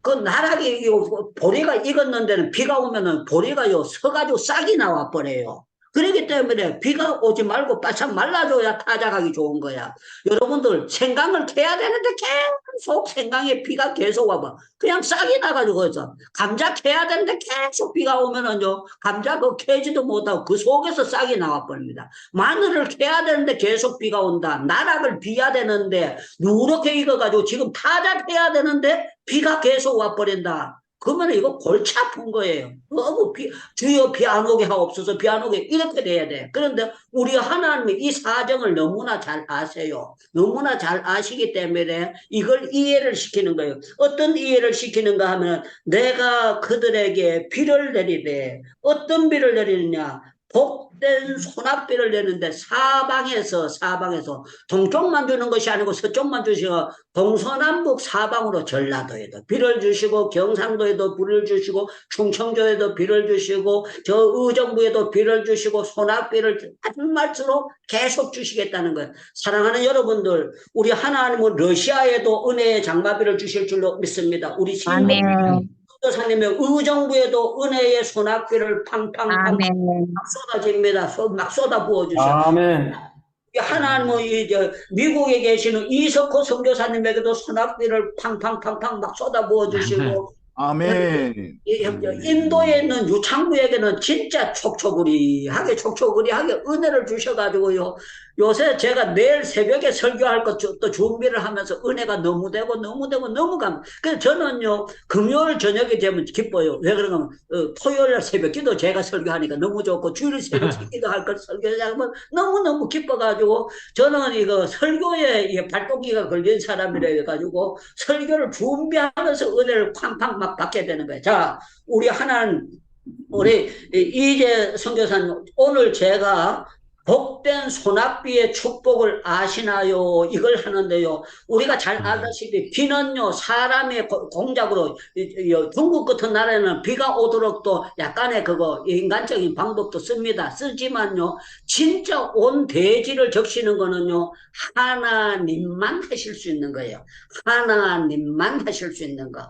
그 나락이 보리가 익었는 데는 비가 오면은 보리가요 서가지고 싹이 나와 버려요. 그렇기 때문에 비가 오지 말고 바짝 말라줘야 타작하기 좋은 거야. 여러분들 생강을 캐야 되는데 계속 생강에 비가 계속 와봐. 그냥 싹이 나가지고 해서 감자 캐야 되는데 계속 비가 오면은요 감자 그 캐지도 못하고 그 속에서 싹이 나와 버립니다. 마늘을 캐야 되는데 계속 비가 온다. 나락을 비야 되는데 누렇게 익어가지고 지금 타작해야 되는데 비가 계속 와 버린다. 그러면 이거 골치 아픈 거예요. 너무 주여 비 안 오게 하옵소서, 비 안 오게 이렇게 돼야 돼. 그런데 우리 하나님이 이 사정을 너무나 잘 아세요. 너무나 잘 아시기 때문에 이걸 이해를 시키는 거예요. 어떤 이해를 시키는가 하면 내가 그들에게 비를 내리되 어떤 비를 내리느냐. 복된 소낙비를 내는데 사방에서 동쪽만 주는 것이 아니고 서쪽만 주시고 동서남북 사방으로 전라도에도 비를 주시고 경상도에도 비를 주시고 충청도에도 비를 주시고 저 의정부에도 비를 주시고 소낙비를 하는 말수록 계속 주시겠다는 거예요. 사랑하는 여러분들, 우리 하나님은 러시아에도 은혜의 장마비를 주실 줄로 믿습니다. 우리 선교사님의 의정부에도 은혜의 소낙비를 팡팡팡 쏟아집니다. 막 쏟아 부어주셔. 아멘. 하나님은 미국에 계시는 이석호 선교사님에게도 소낙비를 팡팡팡팡 막 쏟아 부어주시고 아멘. 인도에 있는 유창구에게는 진짜 촉촉우리하게 은혜를 주셔가지고요. 요새 제가 내일 새벽에 설교할 것 또 준비를 하면서 은혜가 너무 되고 그래서 저는요 금요일 저녁이 되면 기뻐요. 왜 그러냐면 토요일 새벽 기도 제가 설교하니까 너무 좋고 주일 새벽 기도 할 걸 설교하면 너무 기뻐가지고 저는 이거 설교에 발동기가 걸린 사람이라 가지고 설교를 준비하면서 은혜를 팡팡 막 받게 되는 거예요. 자, 우리 이재 선교사님, 오늘 제가 복된 소낙비의 축복을 아시나요? 이걸 하는데요. 우리가 잘 알다시피 비는요 사람의 공작으로 중국 같은 나라에는 비가 오도록 또 약간의 그거 인간적인 방법도 쓰지만요 진짜 온 대지를 적시는 거는요 하나님만 하실 수 있는 거예요. 하나님만 하실 수 있는 거.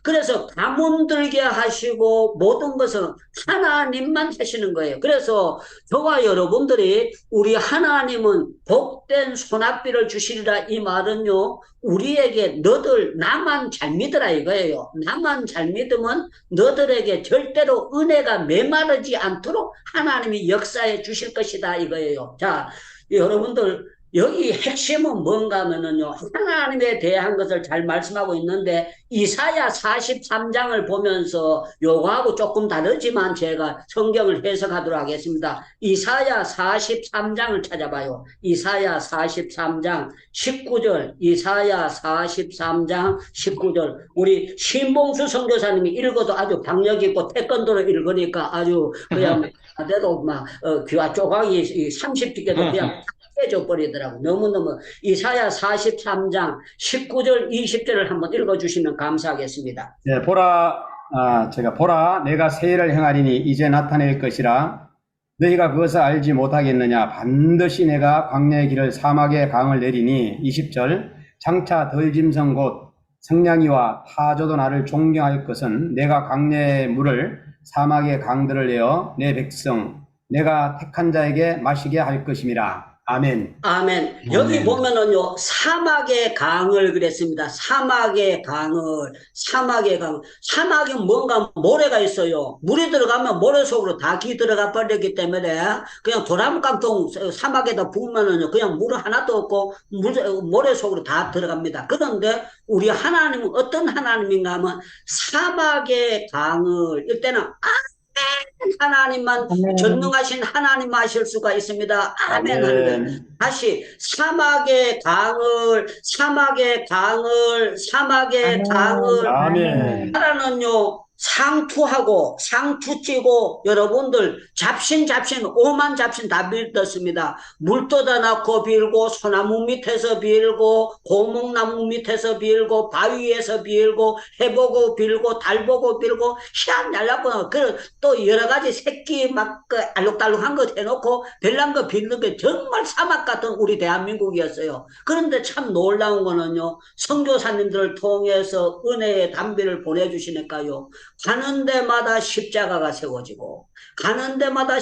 그래서 가뭄 들게 하시고 모든 것은 하나님만 하시는 거예요. 그래서 저와 여러분들이 우리 하나님은 복된 소낙비를 주시리라 이 말은요 우리에게 너들 나만 잘 믿으라 이거예요. 나만 잘 믿으면 너들에게 절대로 은혜가 메마르지 않도록 하나님이 역사해 주실 것이다 이거예요. 자, 여러분들 여기 핵심은 뭔가 하면은요 하나님에 대한 것을 잘 말씀하고 있는데 이사야 43장을 보면서 요거하고 조금 다르지만 제가 성경을 해석하도록 하겠습니다. 이사야 43장을 찾아봐요. 이사야 43장 19절 이사야 43장 19절 우리 신봉수 선교사님이 읽어도 아주 박력 있고 태권도로 읽으니까 아주 그냥 대로 막 귀와 조각이 30개도 그냥 깨져 버리더라고. 너무너무 이사야 43장 19절 20절을 한번 읽어주시면 감사하겠습니다. 네, 보라 내가 새해를 행하리니 이제 나타낼 것이라 너희가 그것을 알지 못하겠느냐. 반드시 내가 광야의 길을 사막의 강을 내리니 20절 장차 덜짐승 곧 성냥이와 타조도 나를 존경할 것은 내가 광야의 물을 사막의 강들을 내어 내 백성 내가 택한 자에게 마시게 할 것임이라. 아멘. 아멘. 여기 보면은요, 사막의 강을 그랬습니다. 사막의 강. 사막에 뭔가 모래가 있어요. 물이 들어가면 모래 속으로 다 들어가 버렸기 때문에 그냥 도람깡통 사막에다 부으면은요, 그냥 물 하나도 없고 모래 속으로 다 들어갑니다. 그런데 우리 하나님은 어떤 하나님인가 하면 사막의 강을 이때는 하나님만 전능하신 하나님 하실 수가 있습니다. 아멘 하는 거예요. 다시 사막의 강을 아멘. 나라는요 상투 찌고 여러분들 잡신 오만 잡신 다 빌었습니다. 물 떠다 놓고 빌고 소나무 밑에서 빌고 고목나무 밑에서 빌고 바위에서 빌고 해보고 빌고 달보고 빌고 희한날라고 또 여러 가지 새끼 막 알록달록한 거 해놓고 별난 거 빌는 게 정말 사막 같은 우리 대한민국이었어요. 그런데 참 놀라운 거는요 선교사님들을 통해서 은혜의 담비를 보내주시니까요 가는 데마다 십자가가 세워지고 가는 데마다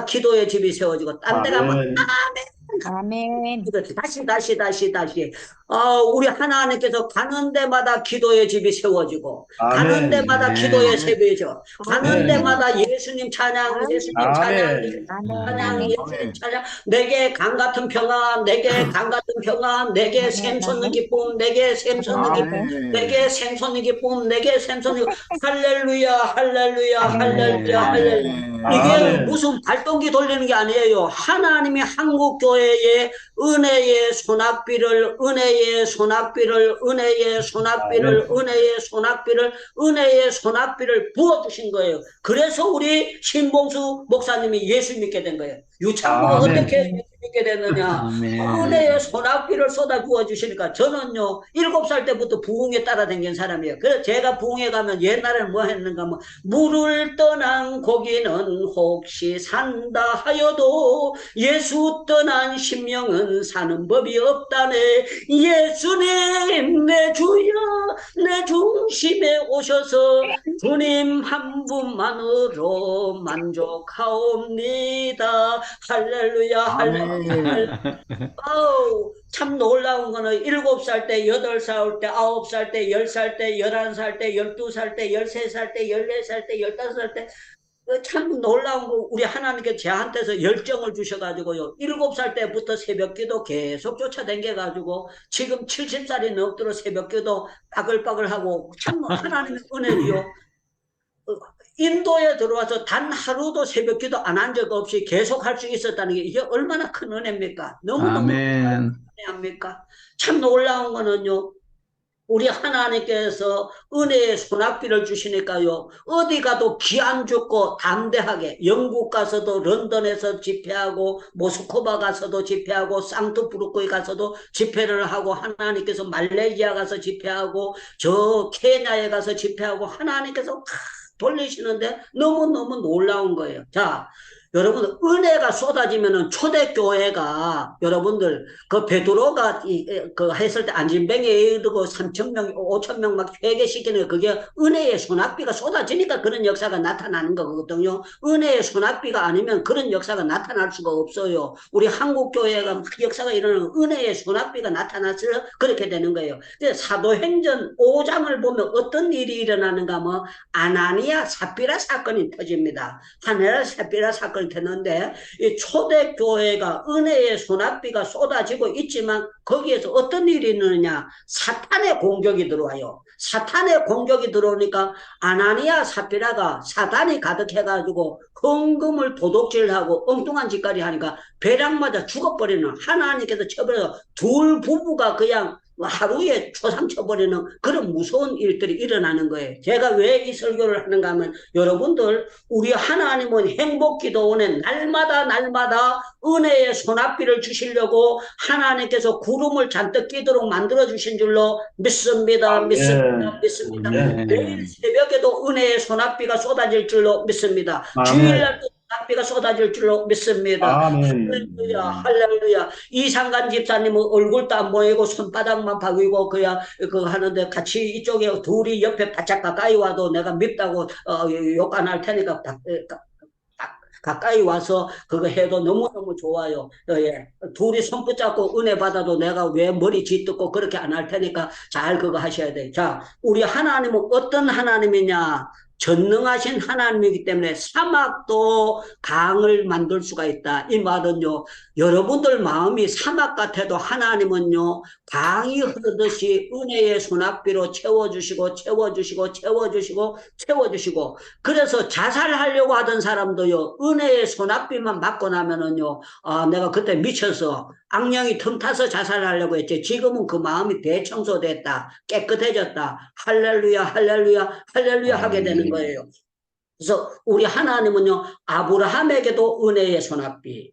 기도의 집이 세워지고 딴 데 가면 아멘. 다시. 우리 하나님께서 가는 데마다 기도의 집이 세워지고, 가는 데마다 기도의 새벽이죠. 가는 데마다 예수님 찬양, 예수님 찬양, 예수님 찬양. 내게 강 같은 평안, 내게 강 같은 평안, 내게 샘솟는 기쁨, 내게 샘솟는 기쁨, 내게 샘솟는 기쁨, 내게 샘솟는 기쁨. 할렐루야. 이게 무슨 발동기 돌리는 게 아니에요. 하나님이 한국교회에 은혜의 소낙비를 부어주신 거예요. 그래서 우리 신봉수 목사님이 예수 믿게 된 거예요. 유창구가 어떻게 예수 믿게 됐느냐. 은혜의 소낙비를 쏟아 부어주시니까 저는요 7살 때부터 부흥에 따라다닌 사람이에요. 그래서 제가 부흥에 가면 옛날에는 뭐 했는가 하면 물을 떠난 고기는 혹시 산다 하여도 예수 떠난 심령은 사는 법이 없다네. 예수님 내 주여 내 중심에 오셔서 주님 한 분만으로 만족하옵니다. 할렐루야, 할렐루야. 아멘. 아우, 참 놀라운 거는 7살 때, 8살 때, 9살 때, 10살 때, 11살 때, 12살 때, 13살 때, 14살 때, 15살 때, 참 놀라운 거, 우리 하나님께 저한테서 열정을 주셔가지고요. 7살 때부터 새벽 기도 계속 쫓아다녀가지고, 지금 70살이 넘도록 새벽 기도 바글바글하고, 참 하나님의 은혜지요. 인도에 들어와서 단 하루도 새벽 기도 안 한 적 없이 계속 할 수 있었다는 게 이게 얼마나 큰 은혜입니까? 너무너무 아멘. 은혜합니까? 참 놀라운 거는요. 우리 하나님께서 은혜의 소낙비를 주시니까요. 어디 가도 기 안 죽고 담대하게 영국 가서도 런던에서 집회하고 모스크바 가서도 집회하고 상트푸르크에 가서도 집회를 하고 하나님께서 말레이시아 가서 집회하고 저 케냐에 가서 집회하고 하나님께서 돌리시는데 너무너무 놀라운 거예요. 자, 여러분 은혜가 쏟아지면은 초대교회가 여러분들 그 베드로가 그 했을 때 안진뱅이에 이르고 3,000명, 5,000명 막 회개시키는 그게 은혜의 소낙비가 쏟아지니까 그런 역사가 나타나는 거거든요. 은혜의 소낙비가 아니면 그런 역사가 나타날 수가 없어요. 우리 한국 교회가 막 역사가 일어나는 은혜의 소낙비가 나타나서 그렇게 되는 거예요. 사도행전 5장을 보면 어떤 일이 일어나는가 하면 아나니아 삽비라 사건이 터집니다. 아나니아 삽비라 사건이 됐는데 이 초대교회가 은혜의 소낙비가 쏟아지고 있지만 거기에서 어떤 일이 있느냐, 사탄의 공격이 들어와요. 사탄의 공격이 들어오니까 아나니아 삽비라가 사단이 가득해가지고 헌금을 도둑질하고 엉뚱한 짓거리 하니까 벼락 맞아 죽어버리는, 하나님께서 쳐버려서 둘 부부가 그냥 하루에 초상쳐버리는 그런 무서운 일들이 일어나는 거예요. 제가 왜 이 설교를 하는가 하면 여러분들 우리 하나님은 행복기도원에 날마다 은혜의 소낙비를 주시려고 하나님께서 구름을 잔뜩 끼도록 만들어주신 줄로 믿습니다. 믿습니다. 아멘. 내일 새벽에도 은혜의 소낙비가 쏟아질 줄로 믿습니다. 아멘. 주일날도 소낙비가 쏟아질 줄로 믿습니다. 아멘. 할렐루야, 할렐루야. 이상간 집사님은 얼굴도 안 보이고 손바닥만 박이고 그야 그거 하는데 같이 이쪽에 둘이 옆에 바짝 가까이 와도 내가 밉다고 욕 안 할 테니까 가까이 와서 그거 해도 너무너무 좋아요. 예. 둘이 손 붙잡고 은혜 받아도 내가 왜 머리 쥐뜯고 그렇게 안 할 테니까 잘 그거 하셔야 돼. 자, 우리 하나님은 어떤 하나님이냐? 전능하신 하나님이기 때문에 사막도 강을 만들 수가 있다. 이 말은요, 여러분들 마음이 사막 같아도 하나님은요, 강이 흐르듯이 은혜의 소낙비로 채워주시고, 그래서 자살하려고 하던 사람도요, 은혜의 소낙비만 받고 나면은요, 내가 그때 미쳐서 악령이 틈타서 자살하려고 했지. 지금은 그 마음이 대청소됐다. 깨끗해졌다. 할렐루야, 할렐루야, 할렐루야 하게 되는 거예요. 그래서 우리 하나님은요, 아브라함에게도 은혜의 소낙비,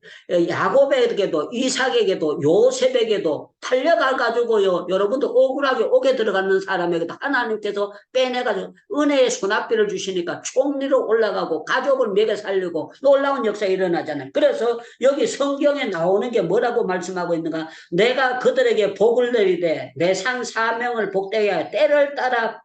야곱에게도, 이삭에게도, 요셉에게도 팔려가가지고요, 여러분들 억울하게 옥에 들어가는 사람에게도 하나님께서 빼내가지고 은혜의 소낙비를 주시니까 총리로 올라가고 가족을 먹여 살리고 놀라운 역사가 일어나잖아요. 그래서 여기 성경에 나오는 게 뭐라고 말씀하고 있는가? 내가 그들에게 복을 내리되 내 산 사명을 복되게 하여 때를 따라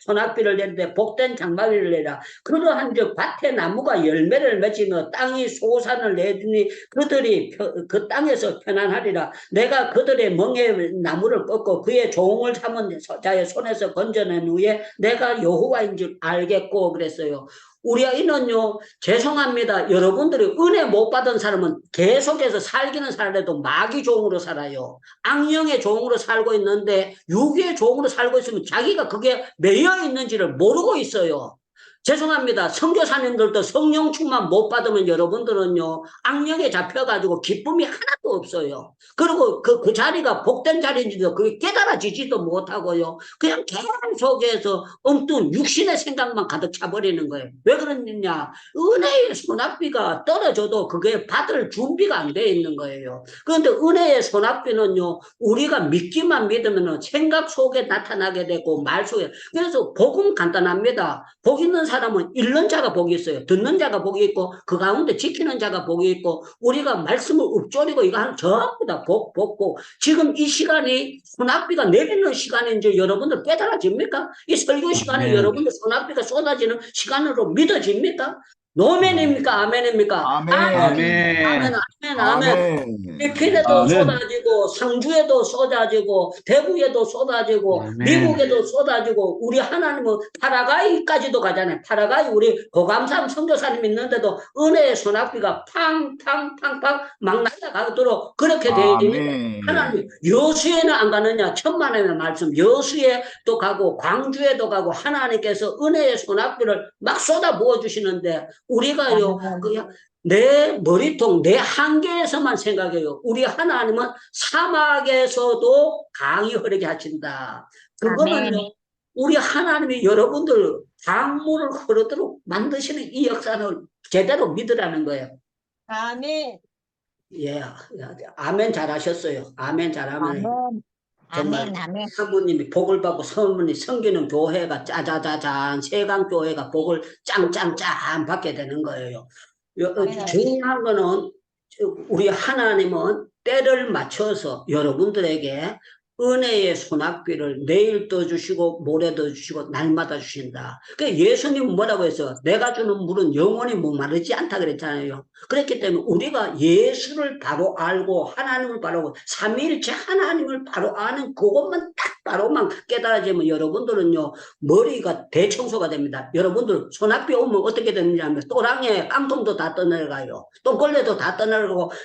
소낙비를 내리되 복된 장막을 내라. 그러한즉 밭에 나무가 열매를 맺으며 땅이 소산을 내주니 그들이 그 땅에서 편안하리라. 내가 그들의 멍에 나무를 꺾고 그의 종을 삼은 자의 손에서 건져낸 후에 내가 여호와인 줄 알겠고 그랬어요. 우리가 이는요, 죄송합니다. 여러분들이 은혜 못 받은 사람은 계속해서 살기는 살아도 마귀 종으로 살아요. 악령의 종으로 살고 있는데 유기의 종으로 살고 있으면 자기가 그게 매여 있는지를 모르고 있어요. 죄송합니다. 선교사님들도 성령 충만 못 받으면 여러분들은요, 악령에 잡혀가지고 기쁨이 하나도 없어요. 그리고 그 자리가 복된 자리인지도 그게 깨달아지지도 못하고요. 그냥 계속해서 엉뚱 육신의 생각만 가득 차버리는 거예요. 왜 그러느냐? 은혜의 소낙비가 떨어져도 그게 받을 준비가 안 돼 있는 거예요. 그런데 은혜의 소낙비는요, 우리가 믿기만 믿으면 생각 속에 나타나게 되고 말 속에. 그래서 복은 간단합니다. 복 있는 사람은 읽는 자가 복이 있어요. 듣는 자가 복이 있고 그 가운데 지키는 자가 복이 있고 우리가 말씀을 읊조리고 이거 하는 전부 다 복. 지금 이 시간이 소낙비가 내리는 시간인지 여러분들 깨달아집니까? 이 설교 시간에 네. 여러분들 소낙비가 쏟아지는 시간으로 믿어집니까? 노멘입니까? 아멘입니까? 아멘. 아멘, 아멘, 아멘. 필리핀에도 아멘. 쏟아지고 상주에도 쏟아지고 대구에도 쏟아지고 아멘. 미국에도 쏟아지고 우리 하나님은 파라과이까지도 가잖아요. 파라과이 우리 고감삼 선교사님 있는데도 은혜의 소낙비가 팡팡팡팡 막 날아가도록 그렇게 되어 있는 아멘. 하나님. 여수에는 안 가느냐? 천만의 말씀. 여수에도 가고 광주에도 가고 하나님께서 은혜의 소낙비를 막 쏟아 부어 주시는데 우리가요 그냥 내 머리통, 내 한계에서만 생각해요. 우리 하나님은 사막에서도 강이 흐르게 하신다. 그거는요, 우리 하나님이 여러분들 강물을 흐르도록 만드시는 이 역사를 제대로 믿으라는 거예요. 아멘. 예, 아멘 잘하셨어요. 아멘 잘하면 정말 사모님이 복을 받고 사모님이 섬기는 교회가 짜자자잔 세강교회가 복을 짱짱짱 받게 되는 거예요. 중요한 거는 우리 하나님은 때를 맞춰서 여러분들에게 은혜의 소낙비를 내일 떠주시고 모레 떠주시고 날마다 주신다. 그 예수님은 뭐라고 했어요? 내가 주는 물은 영원히 목마르지 않다 그랬잖아요. 그렇기 때문에 우리가 예수를 바로 알고 하나님을 바로 알고 삼위일체 하나님을 바로 아는 그것만 딱 바로만 깨달아지면 여러분들은요 머리가 대청소가 됩니다. 여러분들 소낙비 오면 어떻게 되느냐 하면 또랑에 깡통도 다 떠내려가요. 똥걸레도 다 떠내려가고 다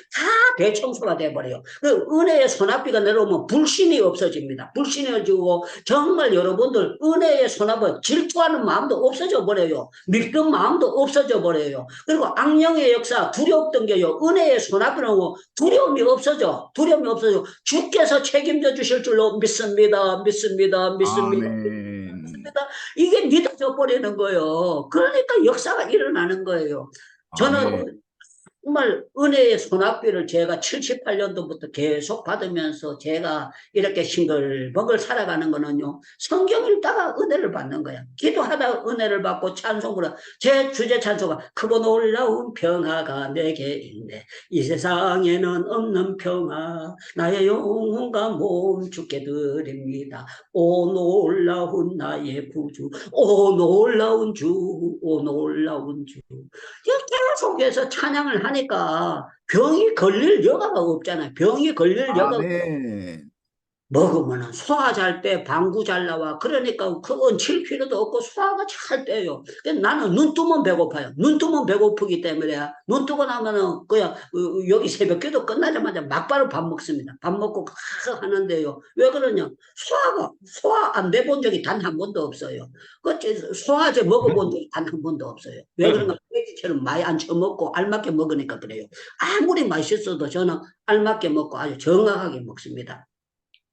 대청소가 돼버려요. 그 은혜의 소낙비가 내려오면 불신이 없어집니다. 불신이 없어지고 정말 여러분들 은혜의 소낙비 질투하는 마음도 없어져 버려요. 믿는 마음도 없어져 버려요. 그리고 악령의 역사 두렵던 게요 은혜의 소낙비는 두려움이 없어져. 두려움이 없어져. 주께서 책임져 주실 줄로 믿습니다. 믿습니다. 아멘. 이게 믿어져 버리는 거예요. 그러니까 역사가 일어나는 거예요. 저는 아멘. 정말 은혜의 소낙비를 제가 78년도부터 계속 받으면서 제가 이렇게 싱글벙글 살아가는 거는요. 성경 읽다가 은혜를 받는 거야. 기도하다 은혜를 받고 찬송을 제 주제 찬송가 크고 놀라운 평화가 내게 있네. 이 세상에는 없는 평화 나의 영혼과 몸 주께 드립니다. 오 놀라운 나의 구주 오 놀라운 주 오 놀라운 주 계속해서 찬양을 하니까 병이 걸릴 여가가 없잖아요. 병이 걸릴 여가가 아멘. 먹으면 소화 잘 돼, 방구 잘 나와. 그러니까 그건 칠 필요도 없고 소화가 잘 돼요. 나는 눈 뜨면 배고파요. 눈 뜨면 배고프기 때문에 눈 뜨고 나면은 그냥 여기 새벽기도 끝나자마자 막바로 밥 먹습니다. 밥 먹고 하는데요. 왜 그러냐? 소화 안 돼 본 적이 단 한 번도 없어요. 그 소화제 먹어본 적이 단 한 번도 없어요. 왜 그런가? 돼지처럼 많이 안 처먹고 알맞게 먹으니까 그래요. 아무리 맛있어도 저는 알맞게 먹고 아주 정확하게 먹습니다.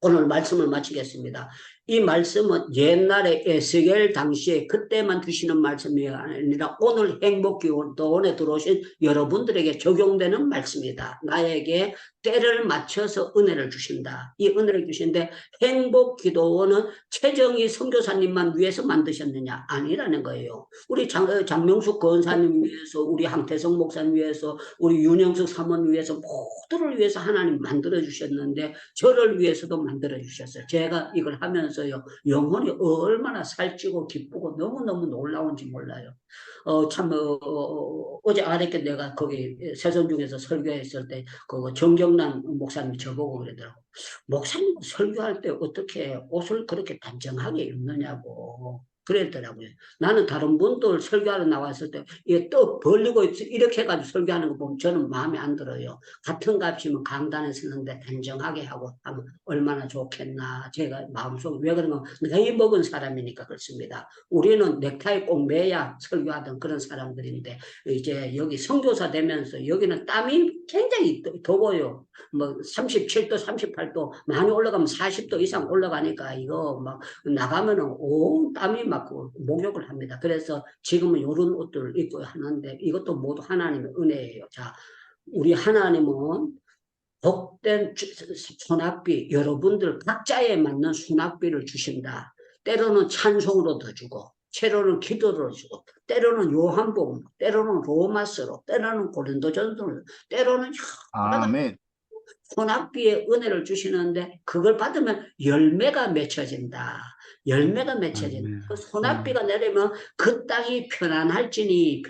오늘 말씀을 마치겠습니다. 이 말씀은 옛날에 에스겔 당시에 그때만 주시는 말씀이 아니라 오늘 행복기도원에 들어오신 여러분들에게 적용되는 말씀이다. 나에게 때를 맞춰서 은혜를 주신다. 이 은혜를 주신데 행복기도원은 최정희 선교사님만 위해서 만드셨느냐? 아니라는 거예요. 우리 장명숙 권사님 위해서, 우리 황태성 목사님 위해서, 우리 윤영숙 사모님 위해서 모두를 위해서 하나님 만들어 주셨는데 저를 위해서도 만들어 주셨어요. 제가 이걸 하면서요 영혼이 얼마나 살찌고 기쁘고 너무너무 놀라운지 몰라요. 어제 아랫게 내가 거기 세선중에서 설교했을 때 그거 정경남 목사님이 저보고 그러더라고. 목사님 설교할 때 어떻게 옷을 그렇게 단정하게 입느냐고 그랬더라고요. 나는 다른 분들 설교하러 나왔을 때 이게 떡 벌리고 이렇게 해가지고 설교하는 거 보면 저는 마음에 안 들어요. 같은 값이면 강단에 쓰는데 단정하게 하고 하면 얼마나 좋겠나. 제가 마음속에 왜 그러면 나이 먹은 사람이니까 그렇습니다. 우리는 넥타이 꼭 매야 설교하던 그런 사람들인데 이제 여기 선교사 되면서 여기는 땀이 굉장히 더워요. 뭐 37도 38도 많이 올라가면 40도 이상 올라가니까 이거 막 나가면은 온 땀이 막 목욕을 합니다. 그래서 지금은 이런 옷들을 입고 하는데 이것도 모두 하나님의 은혜예요. 자, 우리 하나님은 복된 소낙비 여러분들 각자에 맞는 소낙비를 주신다. 때로는 찬송으로 더 주고 때로는 기도로 주고 때로는 요한복음 때로는 로마서로 때로는 고린도전서로 때로는 아멘. 소낙비의 은혜를 주시는데 그걸 받으면 열매가 맺혀진다. 열매가 맺혀지는 그 소낙비가 내리면 그 땅이 편안할지니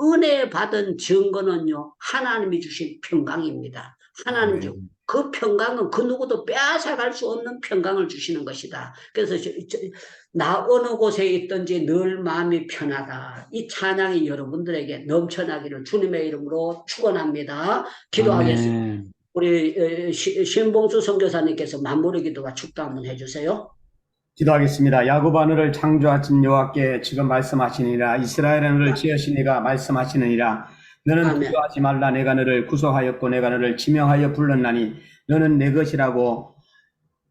은혜 받은 증거는요 하나님이 주신 평강입니다. 하나님 주 그 평강은 그 누구도 빼앗아갈 수 없는 평강을 주시는 것이다. 그래서 나 어느 곳에 있든지 늘 마음이 편하다. 이 찬양이 여러분들에게 넘쳐나기를 주님의 이름으로 축원합니다. 기도하겠습니다. 아멘. 우리 신봉수 선교사님께서 마무리 기도와 축도 한번 해주세요. 기도하겠습니다. 야곱 하늘을 창조하신 여호와께 지금 말씀하시니라. 이스라엘 하늘을 지으신 이가 말씀하시느니라. 너는 아멘. 두려워하지 말라. 내가 너를 구속하였고 내가 너를 지명하여 불렀나니 너는 내 것이라고.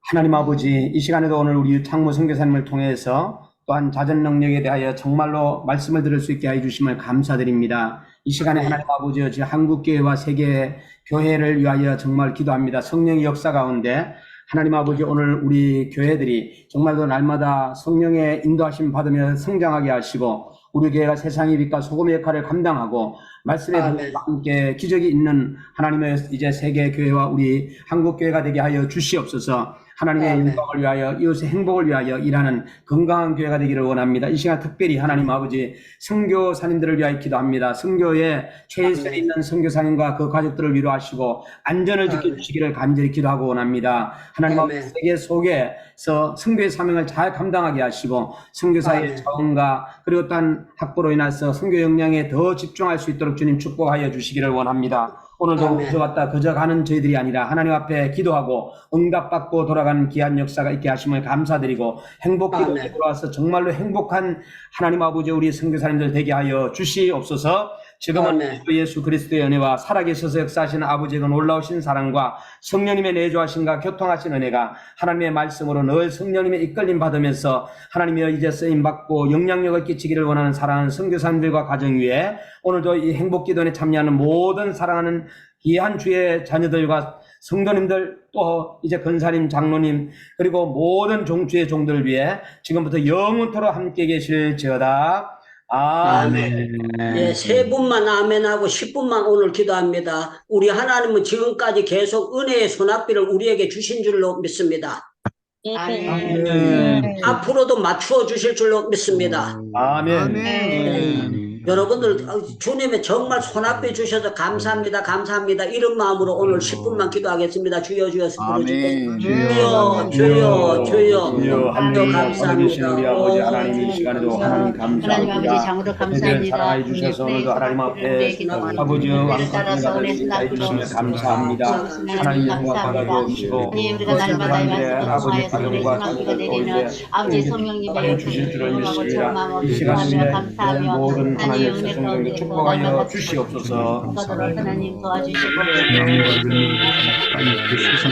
하나님 아버지, 이 시간에도 오늘 우리 창무 선교사님을 통해서 또한 자전 능력에 대하여 정말로 말씀을 들을 수 있게 해주심을 감사드립니다. 이 시간에 하나님 아버지, 한국교회와 세계 교회를 위하여 정말 기도합니다. 성령의 역사 가운데 하나님 아버지, 오늘 우리 교회들이 정말로 날마다 성령의 인도하심 받으며 성장하게 하시고 우리 교회가 세상의 빛과 소금의 역할을 감당하고 말씀의 빛과 함께 기적이 있는 하나님의 이제 세계 교회와 우리 한국 교회가 되게 하여 주시옵소서. 하나님의 영광을 위하여 이웃의 행복을 위하여 일하는 건강한 교회가 되기를 원합니다. 이 시간 특별히 하나님 아버지 선교사님들을 위하여 기도합니다. 선교에 최선에 있는 선교사님과 그 가족들을 위로하시고 안전을 지켜주시기를 간절히 기도하고 원합니다. 하나님 아버지 세계 속에서 선교의 사명을 잘 감당하게 하시고 선교사의 자원과 그리고 또한 학부로 인해서 선교 역량에 더 집중할 수 있도록 주님 축복하여 주시기를 원합니다. 오늘도 그저 가는 저희들이 아니라 하나님 앞에 기도하고 응답받고 돌아가는 귀한 역사가 있게 하심을 감사드리고 행복기도에 돌아와서 정말로 행복한 하나님 아버지 우리 선교사님들 되게 하여 주시옵소서. 지금은 예수 그리스도의 은혜와 살아계셔서 역사하시는 아버지의 놀라우신 사랑과 성령님의 내주하심과 교통하신 은혜가 하나님의 말씀으로 늘 성령님의 이끌림 받으면서 하나님의 이제 쓰임받고 영향력을 끼치기를 원하는 사랑하는 선교사님들과 가정 위에 오늘도 이 행복기도에 참여하는 모든 사랑하는 귀한 주의 자녀들과 성도님들 또 이제 권사님 장로님 그리고 모든 종주의 종들을 위해 지금부터 영원토록 함께 계실지어다. 아멘. 예, 3분만 아멘하고 10분만 오늘 기도합니다. 우리 하나님은 지금까지 계속 은혜의 소낙비를 우리에게 주신 줄로 믿습니다. 아멘. 앞으로도 맞추어 주실 줄로 믿습니다. 아멘. 여러분들 주님의 정말 소낙비 주셔서 감사합니다. 감사합니다. 이런 마음으로 오늘 10분만 기도하겠습니다. 주여 주여서 부르짖겠습니다. 주여 주여 주여 주여 감사합니다. 우리 아버지 감사합니다. 하나님 이 시간에도 하나님 감사합니다. 하나님 아버지 장으로 감사합니다. 사랑해 주셔서 오늘도 하나님 앞에 아버지 왕성하게 해주시며 감사합니다. 하나님 영광 받아주시고 우리가 날마다 아버지 가정과 가족들도 이제 아버지 성령님의 주실 줄을 믿습니다. 이 시간에 모든 하나님의 성령님께 축복하여 주시옵소서. 하나님 도와주시고